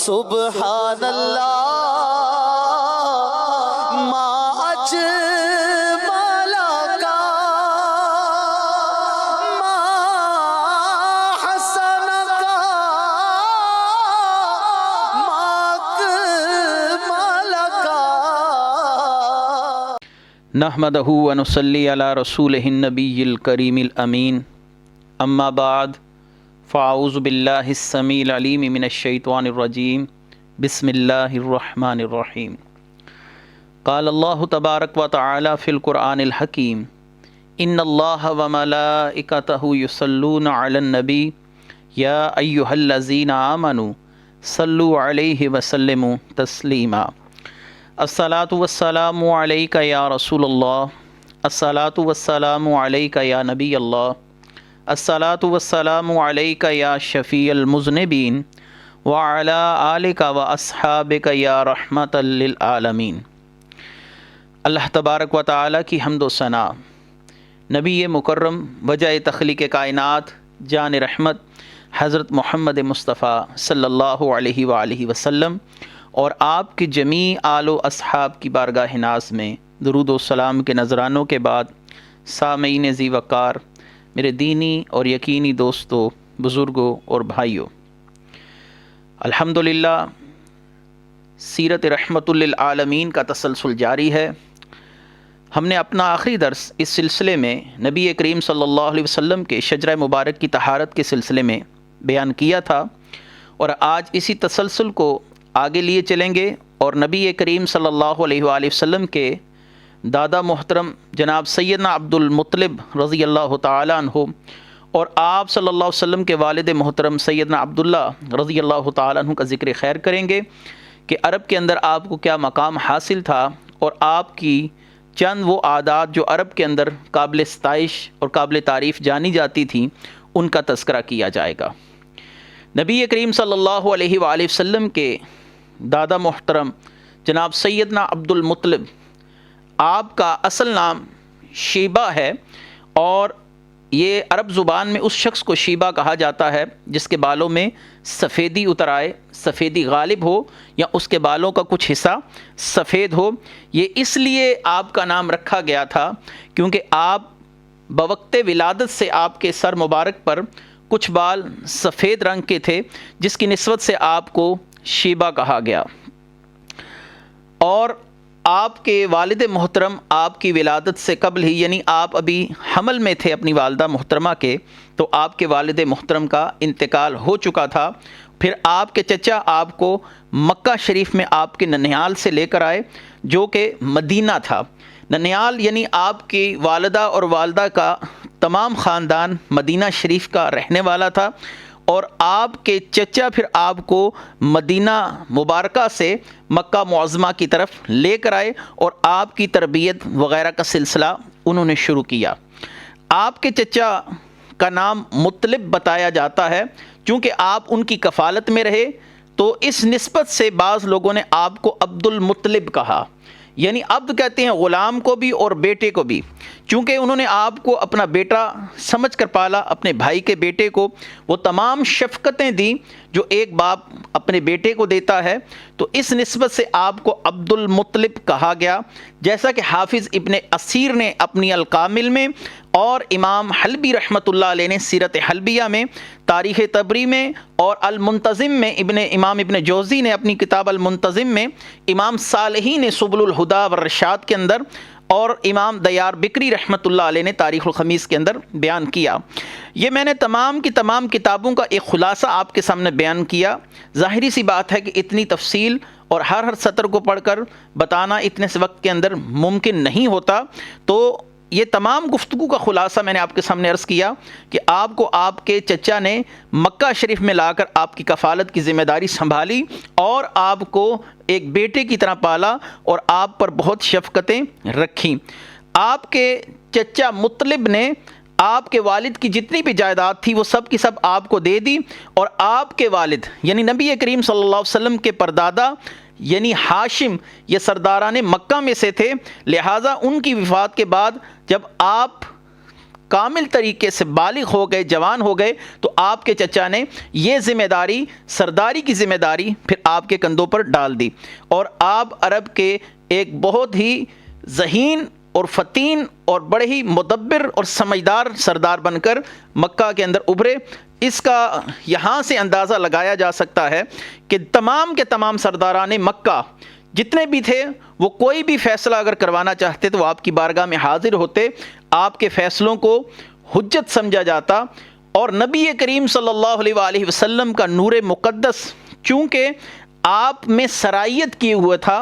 سبحان اللہ ما اجمل کا ما حسن کا ما اکمل کا۔ نحمدہ ونصلی علی رسولہ النبی الکریم الامین، اما بعد فاعوذ باللہ السمیع العلیم من الشیطان الرجیم، بسم اللہ الرحمن الرحیم۔ قال اللہ تبارک و تعالی فی القرآن الحکیم، ان اللہ وملائکتہ یصلون علی النبی یا ایہا الذین آمنوا صلوا علیہ وسلموا تسلیما۔ الصلاۃ والسلام علیک یا رسول اللہ، الصلاۃ والسلام علیک یا نبی اللہ، الصلاۃ والسلام علیک یا شفیع المذنبین وعلی آلک و اصحابک یا رحمۃ للعالمین۔ اللہ تبارک و تعالیٰ کی حمد و ثنا، نبی مکرم وجہ تخلیق کائنات جان رحمت حضرت محمد مصطفیٰ صلی اللہ علیہ وآلہ وسلم اور آپ کے جمیع آل و اصحاب کی بارگاہ ناز میں درود و سلام کے نذرانوں کے بعد، سامعین ذی وقار، میرے دینی اور یقینی دوستوں، بزرگوں اور بھائیوں، الحمدللہ سیرت رحمت للعالمین کا تسلسل جاری ہے۔ ہم نے اپنا آخری درس اس سلسلے میں نبی کریم صلی اللہ علیہ وسلم کے شجرہ مبارک کی طہارت کے سلسلے میں بیان کیا تھا، اور آج اسی تسلسل کو آگے لیے چلیں گے اور نبی کریم صلی اللہ علیہ وآلہ وسلم کے دادا محترم جناب سیدنا عبد المطلب رضی اللہ تعالیٰ عنہ اور آپ صلی اللہ علیہ وسلم کے والد محترم سیدنا عبداللہ رضی اللہ تعالیٰ عنہ کا ذکر خیر کریں گے کہ عرب کے اندر آپ کو کیا مقام حاصل تھا، اور آپ کی چند وہ عادات جو عرب کے اندر قابل ستائش اور قابل تعریف جانی جاتی تھیں، ان کا تذکرہ کیا جائے گا۔ نبی کریم صلی اللہ علیہ وآلہ وسلم کے دادا محترم جناب سیدنا عبد المطلب، آپ کا اصل نام شیبہ ہے، اور یہ عرب زبان میں اس شخص کو شیبہ کہا جاتا ہے جس کے بالوں میں سفیدی اتر آئے، سفیدی غالب ہو، یا اس کے بالوں کا کچھ حصہ سفید ہو۔ یہ اس لیے آپ کا نام رکھا گیا تھا کیونکہ آپ بوقت ولادت سے آپ کے سر مبارک پر کچھ بال سفید رنگ کے تھے، جس کی نسبت سے آپ کو شیبہ کہا گیا۔ اور آپ کے والد محترم آپ کی ولادت سے قبل ہی، یعنی آپ ابھی حمل میں تھے اپنی والدہ محترمہ کے، تو آپ کے والد محترم کا انتقال ہو چکا تھا۔ پھر آپ کے چچا آپ کو مکہ شریف میں آپ کے ننیال سے لے کر آئے، جو کہ مدینہ تھا۔ ننیال یعنی آپ کی والدہ اور والدہ کا تمام خاندان مدینہ شریف کا رہنے والا تھا، اور آپ کے چچا پھر آپ کو مدینہ مبارکہ سے مکہ معظمہ کی طرف لے کر آئے، اور آپ کی تربیت وغیرہ کا سلسلہ انہوں نے شروع کیا۔ آپ کے چچا کا نام مطلب بتایا جاتا ہے، چونکہ آپ ان کی کفالت میں رہے تو اس نسبت سے بعض لوگوں نے آپ کو عبد المطلب کہا، یعنی عبد کہتے ہیں غلام کو بھی اور بیٹے کو بھی، چونکہ انہوں نے آپ کو اپنا بیٹا سمجھ کر پالا، اپنے بھائی کے بیٹے کو وہ تمام شفقتیں دیں جو ایک باپ اپنے بیٹے کو دیتا ہے، تو اس نسبت سے آپ کو عبد المطلب کہا گیا۔ جیسا کہ حافظ ابن اسیر نے اپنی الکامل میں، اور امام حلبی رحمۃ اللہ علیہ نے سیرت حلبیہ میں، تاریخ طبری میں، اور المنتظم میں امام ابن جوزی نے اپنی کتاب المنتظم میں، امام صالحی نے سبل الہدی والرشاد کے اندر، اور امام دیار بکری رحمۃ اللہ علیہ نے تاریخ الخمیس کے اندر بیان کیا۔ یہ میں نے تمام کی تمام کتابوں کا ایک خلاصہ آپ کے سامنے بیان کیا۔ ظاہری سی بات ہے کہ اتنی تفصیل اور ہر سطر کو پڑھ کر بتانا اتنے سے وقت کے اندر ممکن نہیں ہوتا، تو یہ تمام گفتگو کا خلاصہ میں نے آپ کے سامنے عرض کیا کہ آپ کو آپ کے چچا نے مکہ شریف میں لا کر آپ کی کفالت کی ذمہ داری سنبھالی، اور آپ کو ایک بیٹے کی طرح پالا، اور آپ پر بہت شفقتیں رکھیں۔ آپ کے چچا مطلب نے آپ کے والد کی جتنی بھی جائیداد تھی وہ سب کی سب آپ کو دے دی، اور آپ کے والد یعنی نبی کریم صلی اللہ علیہ وسلم کے پردادا یعنی ہاشم یہ سرداران مکہ میں سے تھے، لہٰذا ان کی وفات کے بعد جب آپ کامل طریقے سے بالغ ہو گئے، جوان ہو گئے، تو آپ کے چچا نے یہ ذمہ داری، سرداری کی ذمہ داری پھر آپ کے کندھوں پر ڈال دی، اور آپ عرب کے ایک بہت ہی ذہین اور فتین اور بڑے ہی مدبر اور سمجھدار سردار بن کر مکہ کے اندر ابھرے۔ اس کا یہاں سے اندازہ لگایا جا سکتا ہے کہ تمام کے تمام سرداران مکہ جتنے بھی تھے، وہ کوئی بھی فیصلہ اگر کروانا چاہتے تو وہ آپ کی بارگاہ میں حاضر ہوتے، آپ کے فیصلوں کو حجت سمجھا جاتا، اور نبی کریم صلی اللہ علیہ وآلہ وسلم کا نور مقدس چونکہ آپ میں سرائیت کیے ہوئے تھا،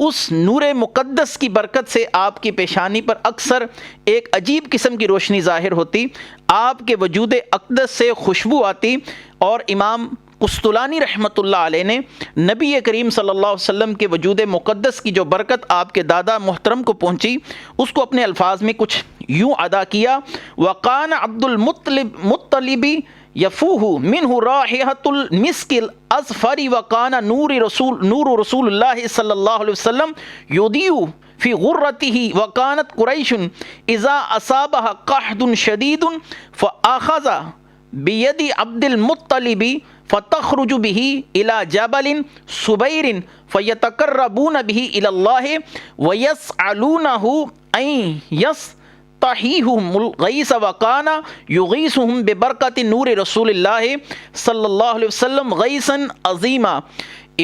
اس نور مقدس کی برکت سے آپ کی پیشانی پر اکثر ایک عجیب قسم کی روشنی ظاہر ہوتی، آپ کے وجود اقدس سے خوشبو آتی، اور امام قسطلانی رحمۃ اللہ علیہ نے نبی کریم صلی اللہ علیہ وسلم کے وجود مقدس کی جو برکت آپ کے دادا محترم کو پہنچی، اس کو اپنے الفاظ میں کچھ یوں ادا کیا: وَقَانَ عَبْدُ الْمُطَّلِبِ یفوہ منہ رائحۃ المسک الازفر وکان نور رسول اللہ صلی اللہ علیہ وسلم یضیء فی غرتہ وکانت قریش اذا اصابها قحط شدید فاخذ بید عبد المطلب فتخرج به الى جبل صبیر فیتقربون به الى اللہ ویسألونه ان تحیہم الغیث وکان یغیثہم ببرکت نور رسول اللہ صلی اللہ علیہ وسلم غیثا عظیما۔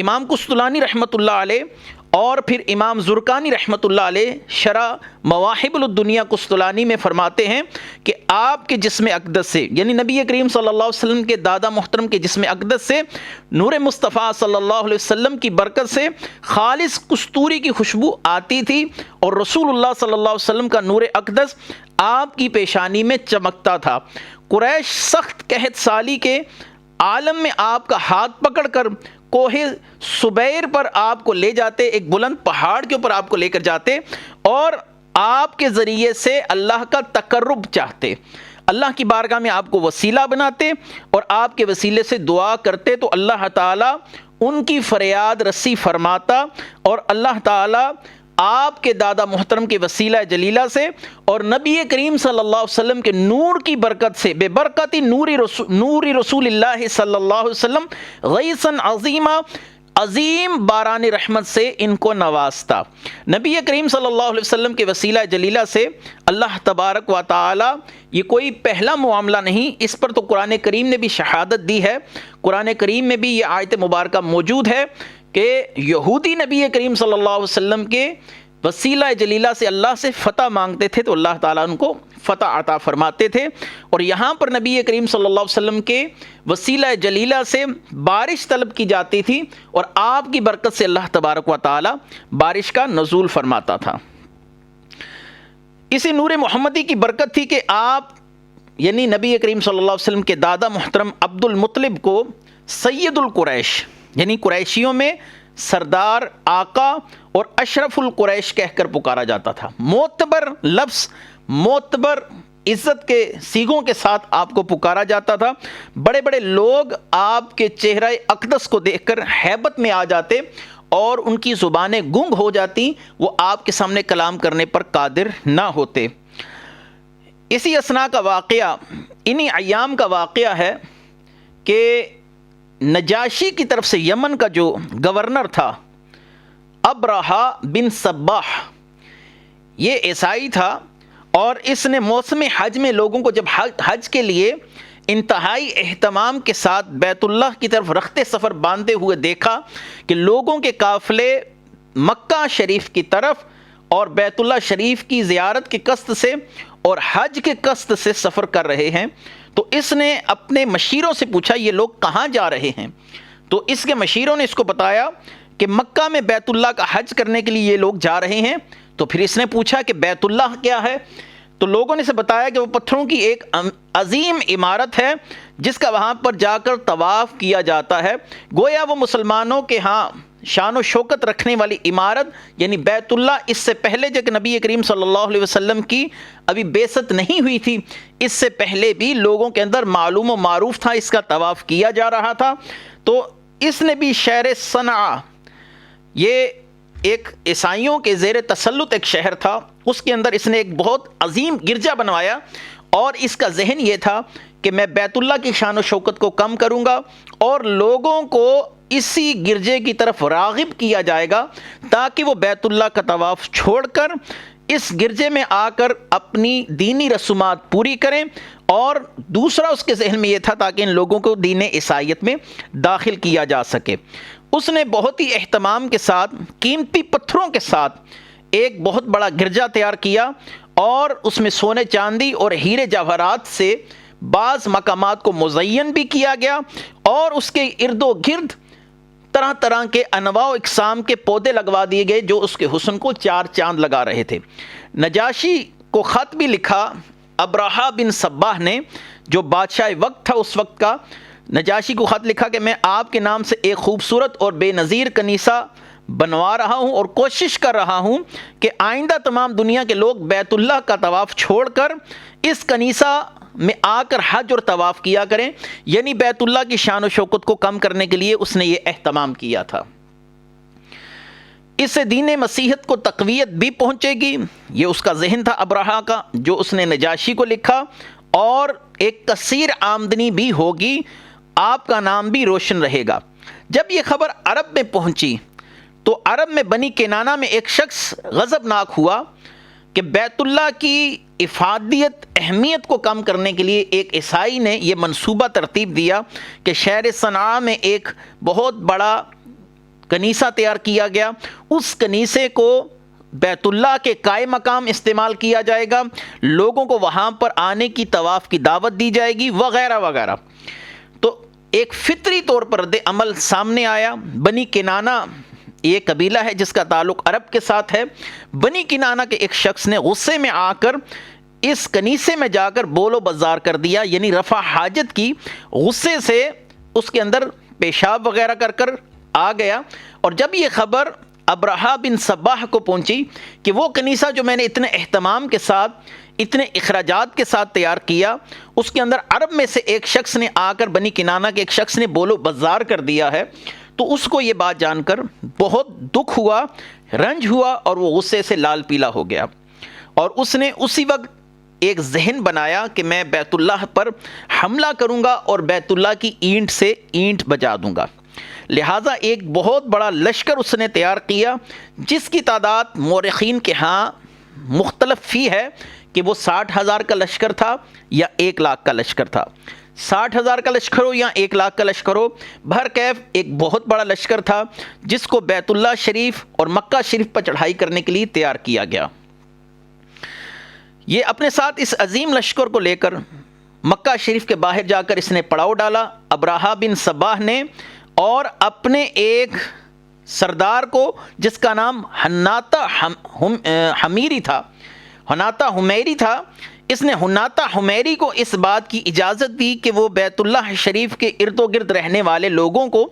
امام قسطلانی رحمۃ اللہ علیہ اور پھر امام زرقانی رحمۃ اللہ علیہ شرح مواہب الدنیا قسطلانی میں فرماتے ہیں کہ آپ کے جسم اقدس سے، یعنی نبی کریم صلی اللہ علیہ وسلم کے دادا محترم کے جسم اقدس سے نور مصطفیٰ صلی اللہ علیہ وسلم کی برکت سے خالص کستوری کی خوشبو آتی تھی، اور رسول اللہ صلی اللہ علیہ وسلم کا نور اقدس آپ کی پیشانی میں چمکتا تھا۔ قریش سخت قحط سالی کے عالم میں آپ کا ہاتھ پکڑ کر کوہ صبیر پر آپ کو لے جاتے، ایک بلند پہاڑ کے اوپر آپ کو لے کر جاتے، اور آپ کے ذریعے سے اللہ کا تقرب چاہتے، اللہ کی بارگاہ میں آپ کو وسیلہ بناتے، اور آپ کے وسیلے سے دعا کرتے، تو اللہ تعالیٰ ان کی فریاد رسی فرماتا، اور اللہ تعالیٰ آپ کے دادا محترم کے وسیلہ جلیلہ سے اور نبی کریم صلی اللہ علیہ وسلم کے نور کی برکت سے، بے برکت نور رسول اللہ صلی اللہ علیہ وسلم غیثا عظیما، عظیم باران رحمت سے ان کو نوازتا۔ نبی کریم صلی اللہ علیہ وسلم کے وسیلہ جلیلہ سے اللہ تبارک و تعالی، یہ کوئی پہلا معاملہ نہیں، اس پر تو قرآن کریم نے بھی شہادت دی ہے، قرآن کریم میں بھی یہ آیت مبارکہ موجود ہے کہ یہودی نبی کریم صلی اللہ علیہ وسلم کے وسیلہ جلیلہ سے اللہ سے فتح مانگتے تھے تو اللہ تعالیٰ ان کو فتح عطا فرماتے تھے، اور یہاں پر نبی کریم صلی اللہ علیہ وسلم کے وسیلہ جلیلہ سے بارش طلب کی جاتی تھی، اور آپ کی برکت سے اللہ تبارک و تعالیٰ بارش کا نزول فرماتا تھا۔ اسی نور محمدی کی برکت تھی کہ آپ یعنی نبی کریم صلی اللہ علیہ وسلم کے دادا محترم عبد المطلب کو سید القریش، یعنی قریشیوں میں سردار، آقا اور اشرف القریش کہہ کر پکارا جاتا تھا۔ معتبر لفظ، معتبر عزت کے سیغوں کے ساتھ آپ کو پکارا جاتا تھا۔ بڑے بڑے لوگ آپ کے چہرہ اقدس کو دیکھ کر ہیبت میں آ جاتے، اور ان کی زبانیں گنگ ہو جاتی، وہ آپ کے سامنے کلام کرنے پر قادر نہ ہوتے۔ اسی اثناء کا واقعہ، انہی ایام کا واقعہ ہے کہ نجاشی کی طرف سے یمن کا جو گورنر تھا ابرہا بن صباح، یہ عیسائی تھا، اور اس نے موسم حج میں لوگوں کو جب حج کے لیے انتہائی اہتمام کے ساتھ بیت اللہ کی طرف رخت سفر باندھے ہوئے دیکھا کہ لوگوں کے قافلے مکہ شریف کی طرف اور بیت اللہ شریف کی زیارت کے قصد سے اور حج کے قصد سے سفر کر رہے ہیں، تو اس نے اپنے مشیروں سے پوچھا یہ لوگ کہاں جا رہے ہیں؟ تو اس کے مشیروں نے اس کو بتایا کہ مکہ میں بیت اللہ کا حج کرنے کے لیے یہ لوگ جا رہے ہیں۔ تو پھر اس نے پوچھا کہ بیت اللہ کیا ہے؟ تو لوگوں نے اسے بتایا کہ وہ پتھروں کی ایک عظیم عمارت ہے جس کا وہاں پر جا کر طواف کیا جاتا ہے، گویا وہ مسلمانوں کے ہاں شان و شوکت رکھنے والی عمارت، یعنی بیت اللہ اس سے پہلے جب نبی کریم صلی اللہ علیہ وسلم کی ابھی بعثت نہیں ہوئی تھی، اس سے پہلے بھی لوگوں کے اندر معلوم و معروف تھا، اس کا طواف کیا جا رہا تھا۔ تو اس نے بھی شہر صنعا، یہ ایک عیسائیوں کے زیر تسلط ایک شہر تھا، اس کے اندر اس نے ایک بہت عظیم گرجا بنوایا، اور اس کا ذہن یہ تھا کہ میں بیت اللہ کی شان و شوکت کو کم کروں گا اور لوگوں کو اسی گرجے کی طرف راغب کیا جائے گا تاکہ وہ بیت اللہ کا طواف چھوڑ کر اس گرجے میں آ کر اپنی دینی رسومات پوری کریں، اور دوسرا اس کے ذہن میں یہ تھا تاکہ ان لوگوں کو دین عیسائیت میں داخل کیا جا سکے۔ اس نے بہت ہی اہتمام کے ساتھ قیمتی پتھروں کے ساتھ ایک بہت بڑا گرجا تیار کیا، اور اس میں سونے چاندی اور ہیرے جواہرات سے بعض مقامات کو مزین بھی کیا گیا، اور اس کے ارد و گرد طرح طرح کے انواع و اقسام کے پودے لگوا دیے گئے جو اس کے حسن کو چار چاند لگا رہے تھے۔ نجاشی کو خط بھی لکھا ابرہہ بن صباح نے، جو بادشاہ وقت تھا اس وقت کا۔ نجاشی کو خط لکھا کہ میں آپ کے نام سے ایک خوبصورت اور بے نظیر کنیسہ بنوا رہا ہوں اور کوشش کر رہا ہوں کہ آئندہ تمام دنیا کے لوگ بیت اللہ کا طواف چھوڑ کر اس کنیسہ میں آ کر حج اور طواف کیا کریں، یعنی بیت اللہ کی شان و شوکت کو کم کرنے کے لیے اس نے یہ اہتمام کیا تھا۔ اس سے دین مسیحیت کو تقویت بھی پہنچے گی، یہ اس کا ذہن تھا ابرہہ کا، جو اس نے نجاشی کو لکھا، اور ایک کثیر آمدنی بھی ہوگی، آپ کا نام بھی روشن رہے گا۔ جب یہ خبر عرب میں پہنچی تو عرب میں بنی کنانہ میں ایک شخص غضبناک ہوا کہ بیت اللہ کی افادیت اہمیت کو کم کرنے کے لیے ایک عیسائی نے یہ منصوبہ ترتیب دیا کہ شہر صنعاء میں ایک بہت بڑا کنیسہ تیار کیا گیا، اس کنیسے کو بیت اللہ کے قائم مقام استعمال کیا جائے گا، لوگوں کو وہاں پر آنے کی طواف کی دعوت دی جائے گی وغیرہ وغیرہ۔ تو ایک فطری طور پر رد عمل سامنے آیا۔ بنی کنانہ یہ قبیلہ ہے جس کا تعلق عرب کے ساتھ ہے۔ بنی کنانہ کے ایک شخص نے غصے میں آ کر اس کنیسے میں جا کر بول و بازار کر دیا، یعنی رفع حاجت کی، غصے سے اس کے اندر پیشاب وغیرہ کر کر آ گیا۔ اور جب یہ خبر ابرہہ بن صباح کو پہنچی کہ وہ کنیسہ جو میں نے اتنے اہتمام کے ساتھ، اتنے اخراجات کے ساتھ تیار کیا، اس کے اندر عرب میں سے ایک شخص نے آ کر، بنی کنانہ کے ایک شخص نے بول و بازار کر دیا ہے، تو اس کو یہ بات جان کر بہت دکھ ہوا، رنج ہوا، اور وہ غصے سے لال پیلا ہو گیا، اور اس نے اسی وقت ایک ذہن بنایا کہ میں بیت اللہ پر حملہ کروں گا اور بیت اللہ کی اینٹ سے اینٹ بجا دوں گا۔ لہٰذا ایک بہت بڑا لشکر اس نے تیار کیا، جس کی تعداد مورخین کے ہاں مختلف فی ہے کہ وہ 60,000 کا لشکر تھا یا 1,00,000 کا لشکر تھا۔ 60,000 کا لشکر ہو یا 1,00,000 کا لشکر ہو، بہرکیف ایک بہت بڑا لشکر تھا جس کو بیت اللہ شریف اور مکہ شریف پر چڑھائی کرنے کے لیے تیار کیا گیا۔ یہ اپنے ساتھ اس عظیم لشکر کو لے کر مکہ شریف کے باہر جا کر اس نے پڑاؤ ڈالا ابرہہ بن صباح نے، اور اپنے ایک سردار کو جس کا نام حناطہ حمیری تھا، حناطہ حمیری تھا، اس نے حناطہ حمیری کو اس بات کی اجازت دی کہ وہ بیت اللہ شریف کے ارد و گرد رہنے والے لوگوں کو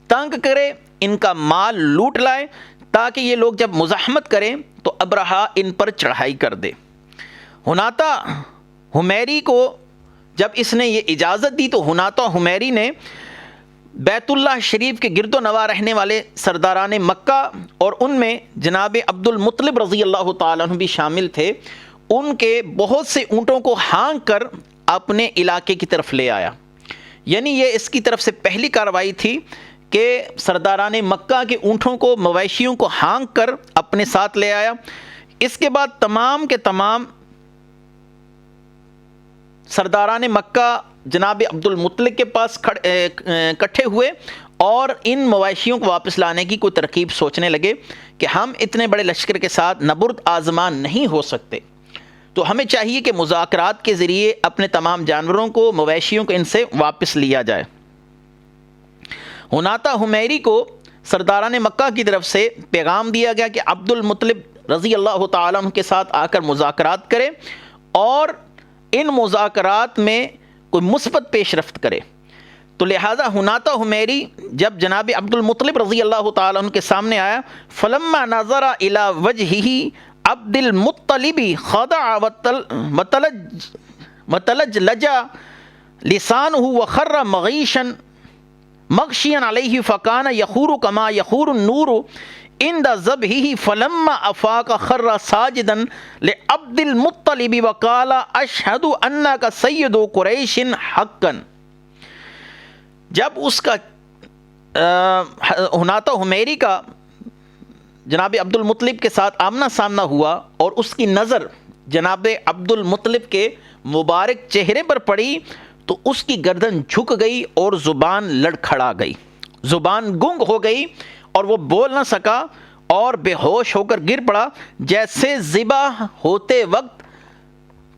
تنگ کرے، ان کا مال لوٹ لائے، تاکہ یہ لوگ جب مزاحمت کریں تو ابرہہ ان پر چڑھائی کر دے۔ حناطہ حمیری کو جب اس نے یہ اجازت دی تو حناطہ حمیری نے بیت اللہ شریف کے گرد و نواح رہنے والے سرداران مکہ، اور ان میں جناب عبد المطلب رضی اللہ تعالیٰ عنہ بھی شامل تھے، ان کے بہت سے اونٹوں کو ہانک کر اپنے علاقے کی طرف لے آیا۔ یعنی یہ اس کی طرف سے پہلی کارروائی تھی کہ سرداران مکہ کے اونٹوں کو، مویشیوں کو ہانک کر اپنے ساتھ لے آیا۔ اس کے بعد تمام کے تمام سرداران مکہ جناب عبد المطلب کے پاس اکٹھے ہوئے اور ان مویشیوں کو واپس لانے کی کوئی ترکیب سوچنے لگے کہ ہم اتنے بڑے لشکر کے ساتھ نبرد آزما نہیں ہو سکتے، تو ہمیں چاہیے کہ مذاکرات کے ذریعے اپنے تمام جانوروں کو، مویشیوں کو ان سے واپس لیا جائے۔ حناطہ حمیری کو سرداران مکہ کی طرف سے پیغام دیا گیا کہ عبد المطلب رضی اللہ تعالیٰ عنہ کے ساتھ آ کر مذاکرات کرے اور ان مذاکرات میں کوئی مثبت پیش رفت کرے۔ تو لہٰذا حناطہ حمیری جب جناب عبد المطلب رضی اللہ تعالیٰ عنہ کے سامنے آیا، فلما نظر الی وجہہ عبد المطلب خضع وتلجلج لسانہ وخر مغیشا مغشیا علیہ فکان یخور کما یخور النور عند ذبحہ فلما افاق خر ساجدا لعبد المطلب وقال اشہد انک سید قریش حقا. جب اس کا حناطہ حمیری کا جناب عبد المطلب کے ساتھ آمنا سامنا ہوا اور اس کی نظر جناب عبد المطلب کے مبارک چہرے پر پڑی تو اس کی گردن جھک گئی اور زبان لڑکھڑا گئی، زبان گنگ ہو گئی اور وہ بول نہ سکا اور بے ہوش ہو کر گر پڑا، جیسے ذبح ہوتے وقت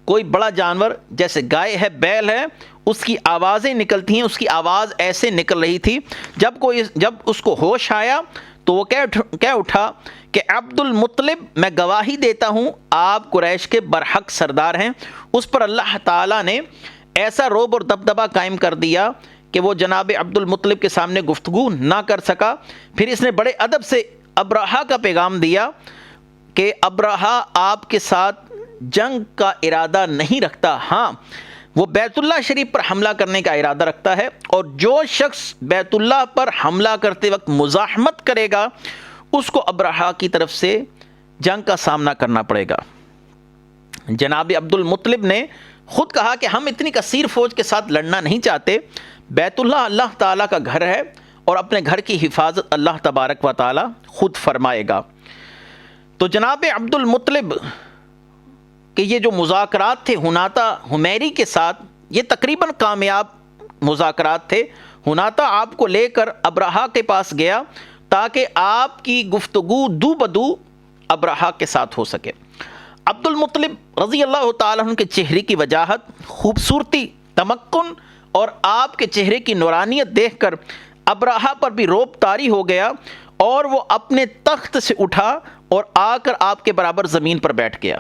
کوئی بڑا جانور جیسے گائے ہے، بیل ہے، اس کی آوازیں نکلتی ہیں، اس کی آواز ایسے نکل رہی تھی. جب اس کو ہوش آیا تو وہ کہہ اٹھا کہ عبد المطلب میں گواہی دیتا ہوں آپ قریش کے برحق سردار ہیں. اس پر اللہ تعالیٰ نے ایسا رعب اور دبدبہ قائم کر دیا کہ وہ جناب عبد المطلب کے سامنے گفتگو نہ کر سکا. پھر اس نے بڑے ادب سے ابرہہ کا پیغام دیا کہ ابرہہ آپ کے ساتھ جنگ کا ارادہ نہیں رکھتا، ہاں وہ بیت اللہ شریف پر حملہ کرنے کا ارادہ رکھتا ہے، اور جو شخص بیت اللہ پر حملہ کرتے وقت مزاحمت کرے گا اس کو ابرہہ کی طرف سے جنگ کا سامنا کرنا پڑے گا. جناب عبد المطلب نے خود کہا کہ ہم اتنی کثیر فوج کے ساتھ لڑنا نہیں چاہتے، بیت اللہ اللہ تعالیٰ کا گھر ہے اور اپنے گھر کی حفاظت اللہ تبارک و تعالیٰ خود فرمائے گا. تو جناب عبد المطلب کہ یہ جو مذاکرات تھے حناطہ حمیری کے ساتھ، یہ تقریباً کامیاب مذاکرات تھے. حناطہ آپ کو لے کر ابرہہ کے پاس گیا تاکہ آپ کی گفتگو دو بدو ابرہہ کے ساتھ ہو سکے. عبد المطلب رضی اللہ تعالیٰ عنہ کے چہرے کی وجاہت، خوبصورتی، تمکن اور آپ کے چہرے کی نورانیت دیکھ کر ابرہہ پر بھی رعب طاری ہو گیا اور وہ اپنے تخت سے اٹھا اور آ کر آپ کے برابر زمین پر بیٹھ گیا.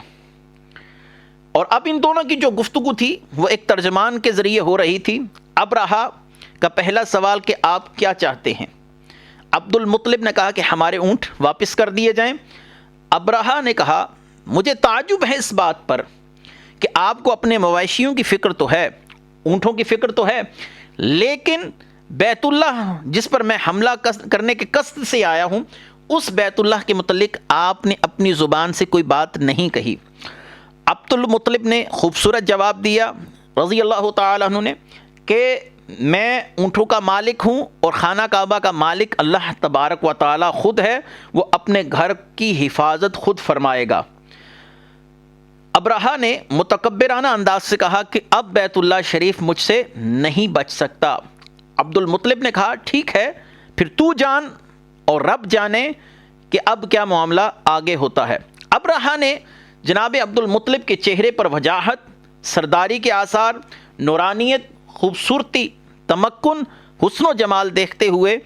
اور اب ان دونوں کی جو گفتگو تھی وہ ایک ترجمان کے ذریعے ہو رہی تھی. ابرہہ کا پہلا سوال کہ آپ کیا چاہتے ہیں؟ عبد المطلب نے کہا کہ ہمارے اونٹ واپس کر دیے جائیں. ابرہہ نے کہا مجھے تعجب ہے اس بات پر کہ آپ کو اپنے مویشیوں کی فکر تو ہے، اونٹوں کی فکر تو ہے، لیکن بیت اللہ جس پر میں حملہ کرنے کے قصد سے آیا ہوں اس بیت اللہ کے متعلق آپ نے اپنی زبان سے کوئی بات نہیں کہی. عبد المطلب نے خوبصورت جواب دیا رضی اللہ تعالیٰ عنہ نے کہ میں اونٹوں کا مالک ہوں اور خانہ کعبہ کا مالک اللہ تبارک و تعالیٰ خود ہے، وہ اپنے گھر کی حفاظت خود فرمائے گا. ابرہہ نے متکبرانہ انداز سے کہا کہ اب بیت اللہ شریف مجھ سے نہیں بچ سکتا. عبد المطلب نے کہا ٹھیک ہے، پھر تو جان اور رب جانے کہ اب کیا معاملہ آگے ہوتا ہے. ابرہہ نے جناب عبد المطلب کے چہرے پر وجاہت، سرداری کے آثار، نورانیت، خوبصورتی، تمکن، حسن و جمال دیکھتے ہوئے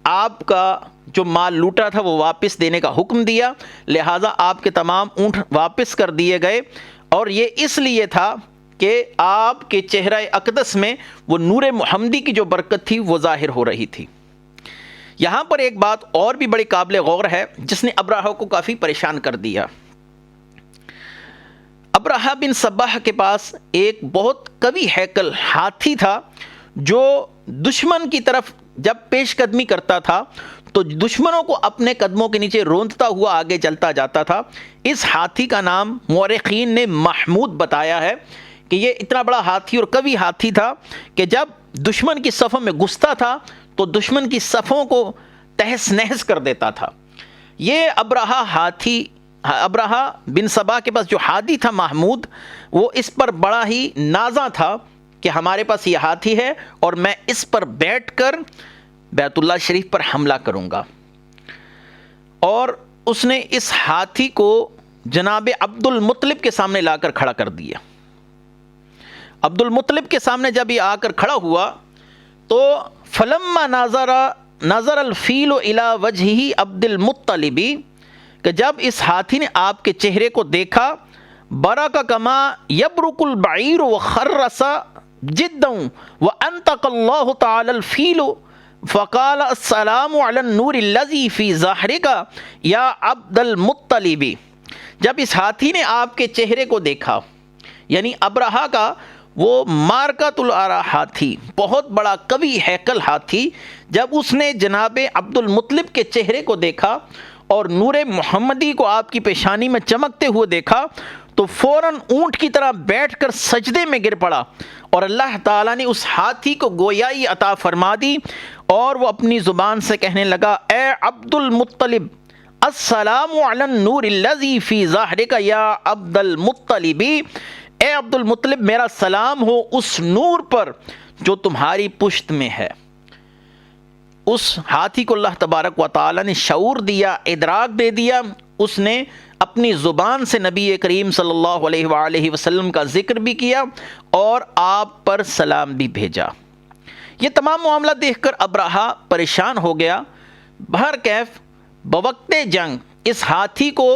آپ کا جو مال لوٹا تھا وہ واپس دینے کا حکم دیا. لہٰذا آپ کے تمام اونٹ واپس کر دیے گئے، اور یہ اس لیے تھا کہ آپ کے چہرہ اقدس میں وہ نور محمدی کی جو برکت تھی وہ ظاہر ہو رہی تھی. یہاں پر ایک بات اور بھی بڑی قابل غور ہے جس نے ابرہہ کو کافی پریشان کر دیا. ابرہہ بن صباح کے پاس ایک بہت قوی ہیکل ہاتھی تھا جو دشمن کی طرف جب پیش قدمی کرتا تھا تو دشمنوں کو اپنے قدموں کے نیچے روندتا ہوا آگے چلتا جاتا تھا. اس ہاتھی کا نام مورخین نے محمود بتایا ہے کہ یہ اتنا بڑا ہاتھی اور قوی ہاتھی تھا کہ جب دشمن کی صفوں میں گھستا تھا تو دشمن کی صفوں کو تہس نہس کر دیتا تھا. یہ ابرہہ بن صبا کے پاس جو ہاتھی تھا محمود، وہ اس پر بڑا ہی نازاں تھا کہ ہمارے پاس یہ ہاتھی ہے اور میں اس پر بیٹھ کر بیت اللہ شریف پر حملہ کروں گا. اور اس نے اس ہاتھی کو جناب عبد المطلب کے سامنے لا کر کھڑا کر دیا. عبد المطلب کے سامنے جب یہ آ کر کھڑا ہوا تو فلما نظر الفیل الی وجہہ عبد المطلب، کہ جب اس ہاتھی نے آپ کے چہرے کو دیکھا، برک کما یبرک البعیر وخرس جدا وانطق اللہ تعالی الفیل فقال السلام علی النور الذی فی ظہرک یا عبد المطلب. جب اس ہاتھی نے آپ کے چہرے کو دیکھا، یعنی ابرہہ کا وہ مارکۃ العرا ہاتھی، بہت بڑا قوی ہیکل ہاتھی، جب اس نے جناب عبد المطلب کے چہرے کو دیکھا اور نور محمدی کو آپ کی پیشانی میں چمکتے ہوئے دیکھا تو فوراً اونٹ کی طرح بیٹھ کر سجدے میں گر پڑا، اور اللہ تعالیٰ نے اس ہاتھی کو گویائی عطا فرما دی، اور وہ اپنی زبان سے کہنے لگا، اے عبد المطلب، السلام علی النور الذی فی ظہرک یا عبد المطلب، اے عبد المطلب میرا سلام ہو اس نور پر جو تمہاری پشت میں ہے۔ اس ہاتھی کو اللہ تبارک و تعالی نے شعور دیا، ادراک دے دیا، اس نے اپنی زبان سے نبی کریم صلی اللہ علیہ وآلہ وسلم کا ذکر بھی کیا اور آپ پر سلام بھی بھیجا۔ یہ تمام معاملہ دیکھ کر ابرہہ پریشان ہو گیا۔ بہرکیف بوقت جنگ اس ہاتھی کو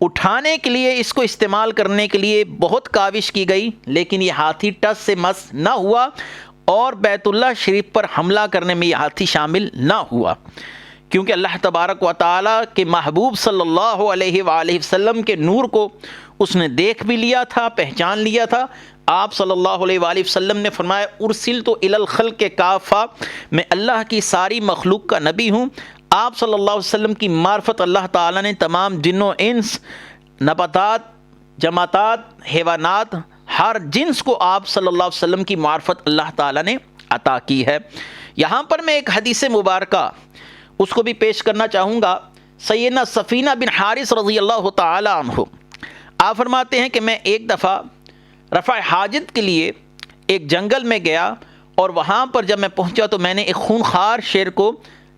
اٹھانے کے لیے، اس کو استعمال کرنے کے لیے بہت کاوش کی گئی، لیکن یہ ہاتھی ٹس سے مس نہ ہوا اور بیت اللہ شریف پر حملہ کرنے میں یہ ہاتھی شامل نہ ہوا، کیونکہ اللہ تبارک و تعالیٰ کے محبوب صلی اللہ علیہ وآلہ وسلم کے نور کو اس نے دیکھ بھی لیا تھا، پہچان لیا تھا۔ آپ صلی اللہ علیہ وآلہ وسلم نے فرمایا، ارسلت الی الخلق کافہ، میں اللہ کی ساری مخلوق کا نبی ہوں۔ آپ صلی اللہ علیہ وسلم کی معرفت اللہ تعالیٰ نے تمام جن و انس، نباتات، جمادات، حیوانات، ہر جنس کو آپ صلی اللہ علیہ وسلم کی معرفت اللہ تعالیٰ نے عطا کی ہے۔ یہاں پر میں ایک حدیث مبارکہ اس کو بھی پیش کرنا چاہوں گا۔ سیدنا سفینہ بن حارث رضی اللہ تعالی عنہ آپ فرماتے ہیں کہ میں ایک دفعہ رفع حاجت کے لیے ایک جنگل میں گیا، اور وہاں پر جب میں پہنچا تو میں نے ایک خونخوار شیر کو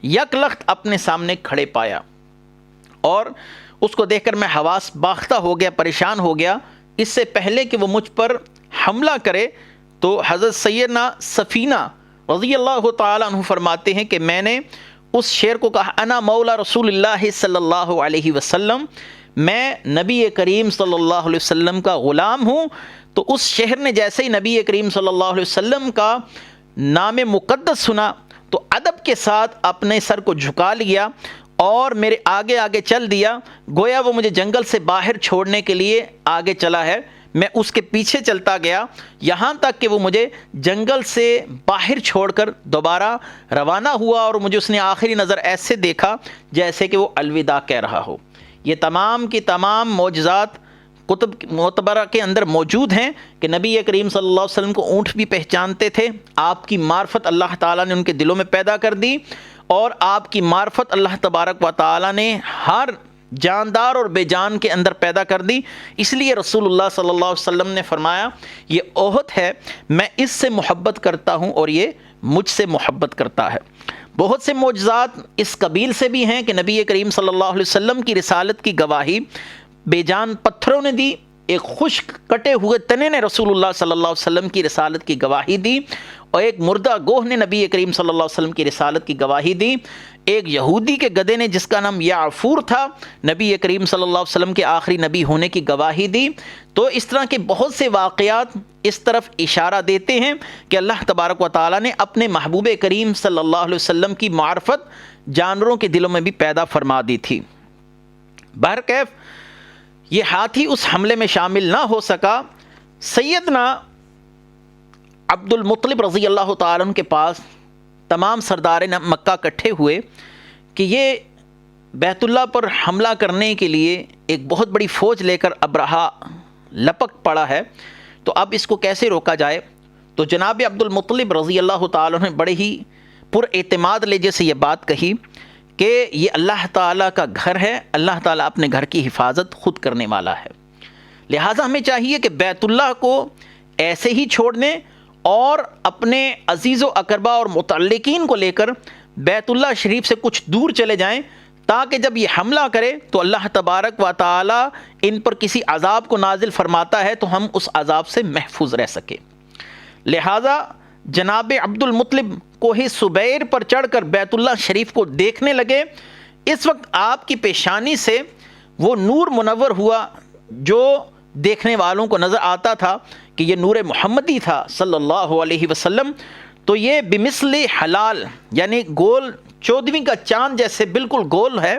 یک لخت اپنے سامنے کھڑے پایا، اور اس کو دیکھ کر میں حواس باختہ ہو گیا، پریشان ہو گیا۔ اس سے پہلے کہ وہ مجھ پر حملہ کرے تو حضرت سیدنا سفینہ رضی اللہ تعالی عنہ فرماتے ہیں کہ میں نے اس شیر کو کہا، انا مولا رسول اللہ صلی اللہ علیہ وسلم، میں نبی کریم صلی اللہ علیہ وسلم کا غلام ہوں۔ تو اس شہر نے جیسے ہی نبی کریم صلی اللہ علیہ وسلم کا نام مقدس سنا تو ادب کے ساتھ اپنے سر کو جھکا لیا اور میرے آگے آگے چل دیا، گویا وہ مجھے جنگل سے باہر چھوڑنے کے لیے آگے چلا ہے۔ میں اس کے پیچھے چلتا گیا یہاں تک کہ وہ مجھے جنگل سے باہر چھوڑ کر دوبارہ روانہ ہوا، اور مجھے اس نے آخری نظر ایسے دیکھا جیسے کہ وہ الوداع کہہ رہا ہو۔ یہ تمام کی تمام معجزات کتب معتبرہ کے اندر موجود ہیں کہ نبی کریم صلی اللہ علیہ وسلم کو اونٹ بھی پہچانتے تھے، آپ کی معرفت اللہ تعالیٰ نے ان کے دلوں میں پیدا کر دی، اور آپ کی معرفت اللہ تبارک و تعالیٰ نے ہر جاندار اور بے جان کے اندر پیدا کر دی۔ اس لیے رسول اللہ صلی اللہ علیہ وسلم نے فرمایا، یہ احد ہے، میں اس سے محبت کرتا ہوں اور یہ مجھ سے محبت کرتا ہے۔ بہت سے معجزات اس قبیل سے بھی ہیں کہ نبی کریم صلی اللہ علیہ وسلم کی رسالت کی گواہی بے جان پتھروں نے دی، ایک خشک کٹے ہوئے تنے نے رسول اللہ صلی اللہ علیہ وسلم کی رسالت کی گواہی دی، اور ایک مردہ گوہ نے نبی کریم صلی اللہ علیہ وسلم کی رسالت کی گواہی دی، ایک یہودی کے گدھے نے جس کا نام یعفور تھا نبی کریم صلی اللہ علیہ وسلم کے آخری نبی ہونے کی گواہی دی۔ تو اس طرح کے بہت سے واقعات اس طرف اشارہ دیتے ہیں کہ اللہ تبارک و تعالیٰ نے اپنے محبوب کریم صلی اللہ علیہ وسلم کی معرفت جانوروں کے دلوں میں بھی پیدا فرما دی تھی۔ بہرکیف یہ ہاتھی اس حملے میں شامل نہ ہو سکا۔ سیدنا عبد المطلب رضی اللہ تعالیٰ عنہ کے پاس تمام سردار مکہ اکٹھے ہوئے کہ یہ بیت اللہ پر حملہ کرنے کے لیے ایک بہت بڑی فوج لے کر ابرہہ لپک پڑا ہے، تو اب اس کو کیسے روکا جائے؟ تو جناب عبد المطلب رضی اللہ تعالیٰ عنہ نے بڑے ہی پر اعتماد لہجے سے یہ بات کہی کہ یہ اللہ تعالیٰ کا گھر ہے، اللہ تعالیٰ اپنے گھر کی حفاظت خود کرنے والا ہے، لہٰذا ہمیں چاہیے کہ بیت اللہ کو ایسے ہی چھوڑ دیں اور اپنے عزیز و اقربا اور متعلقین کو لے کر بیت اللہ شریف سے کچھ دور چلے جائیں، تاکہ جب یہ حملہ کرے تو اللہ تبارک و تعالی ان پر کسی عذاب کو نازل فرماتا ہے تو ہم اس عذاب سے محفوظ رہ سکیں۔ لہٰذا جناب عبد المطلب کوہ سبیر پر چڑھ کر بیت اللہ شریف کو دیکھنے لگے۔ اس وقت آپ کی پیشانی سے وہ نور منور ہوا جو دیکھنے والوں کو نظر آتا تھا کہ یہ نور محمدی تھا صلی اللہ علیہ وسلم۔ تو یہ بمثل حلال یعنی گول 14ویں کا چاند جیسے بالکل گول ہے،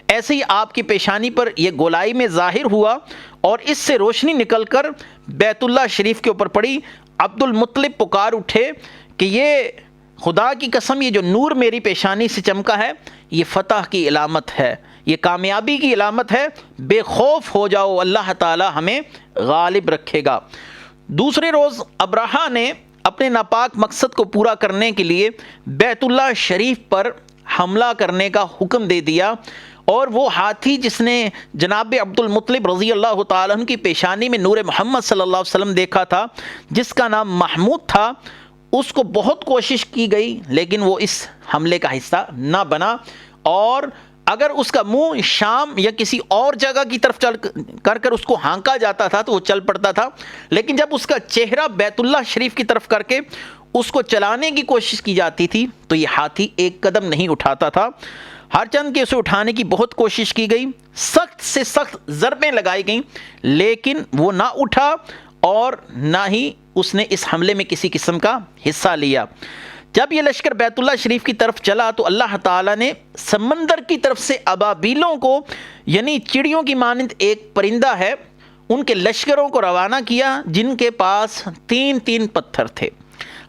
ایسے ہی آپ کی پیشانی پر یہ گولائی میں ظاہر ہوا اور اس سے روشنی نکل کر بیت اللہ شریف کے اوپر پڑی۔ عبد المطلب پکار اٹھے کہ یہ خدا کی قسم، یہ جو نور میری پیشانی سے چمکا ہے یہ فتح کی علامت ہے، یہ کامیابی کی علامت ہے، بے خوف ہو جاؤ، اللہ تعالی ہمیں غالب رکھے گا۔ دوسرے روز ابرہہ نے اپنے ناپاک مقصد کو پورا کرنے کے لیے بیت اللہ شریف پر حملہ کرنے کا حکم دے دیا، اور وہ ہاتھی جس نے جناب عبد المطلب رضی اللہ تعالیٰ عنہ کی پیشانی میں نور محمد صلی اللہ علیہ وسلم دیکھا تھا، جس کا نام محمود تھا، اس کو بہت کوشش کی گئی لیکن وہ اس حملے کا حصہ نہ بنا، اور اگر اس کا منہ شام یا کسی اور جگہ کی طرف چل کر اس کو ہانکا جاتا تھا تو وہ چل پڑتا تھا، لیکن جب اس کا چہرہ بیت اللہ شریف کی طرف کر کے اس کو چلانے کی کوشش کی جاتی تھی تو یہ ہاتھی ایک قدم نہیں اٹھاتا تھا۔ ہر چند کے اسے اٹھانے کی بہت کوشش کی گئی، سخت سے سخت ضربیں لگائی گئیں، لیکن وہ نہ اٹھا اور نہ ہی اس نے اس حملے میں کسی قسم کا حصہ لیا۔ جب یہ لشکر بیت اللہ شریف کی طرف چلا تو اللہ تعالیٰ نے سمندر کی طرف سے ابابیلوں کو، یعنی چڑیوں کی مانند ایک پرندہ ہے، ان کے لشکروں کو روانہ کیا جن کے پاس 3 پتھر تھے۔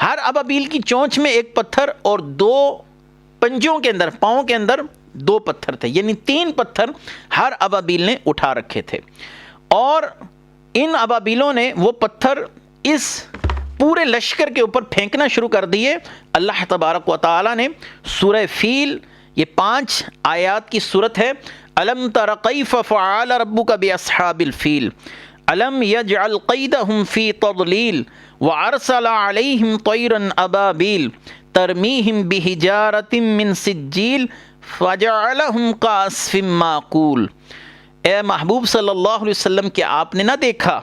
ہر ابابیل کی چونچ میں ایک پتھر اور 2 پنجوں کے اندر، پاؤں کے اندر 2 پتھر تھے، یعنی 3 پتھر ہر ابابیل نے اٹھا رکھے تھے، اور ان ابابیلوں نے وہ پتھر اس پورے لشکر کے اوپر پھینکنا شروع کر دیے۔ اللہ تبارک و تعالی نے سورہ فیل، یہ 5 آیات کی صورت ہے، الم تر کیف فعل ربک باصحاب الفیل الم یجعل قیدہم فی تضلیل وارسل علیہم طیرا ابابیل ترمیہم بحجارۃ من سجیل فجعلہم کعصف معقول۔ اے محبوب صلی اللہ علیہ وسلم، کیا آپ نے نہ دیکھا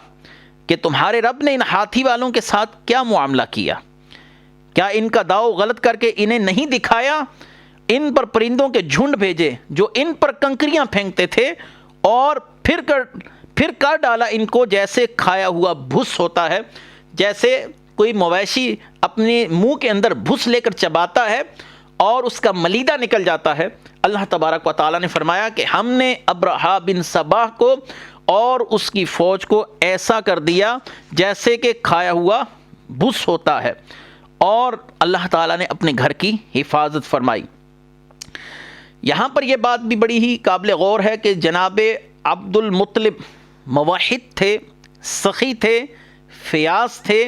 کہ تمہارے رب نے ان ہاتھی والوں کے ساتھ کیا معاملہ کیا؟ کیا ان کا داؤ غلط کر کے انہیں نہیں دکھایا؟ ان پر پرندوں کے جھنڈ بھیجے جو ان پر کنکریاں پھینکتے تھے، اور پھر کر ڈالا ان کو جیسے کھایا ہوا بھس ہوتا ہے، جیسے کوئی مویشی اپنے منہ کے اندر بھس لے کر چباتا ہے اور اس کا ملیدہ نکل جاتا ہے۔ اللہ تبارک و تعالیٰ نے فرمایا کہ ہم نے ابرہہ بن صباح کو اور اس کی فوج کو ایسا کر دیا جیسے کہ کھایا ہوا بھس ہوتا ہے، اور اللہ تعالیٰ نے اپنے گھر کی حفاظت فرمائی۔ یہاں پر یہ بات بھی بڑی ہی قابل غور ہے کہ جناب عبد المطلب موحد تھے، سخی تھے، فیاض تھے،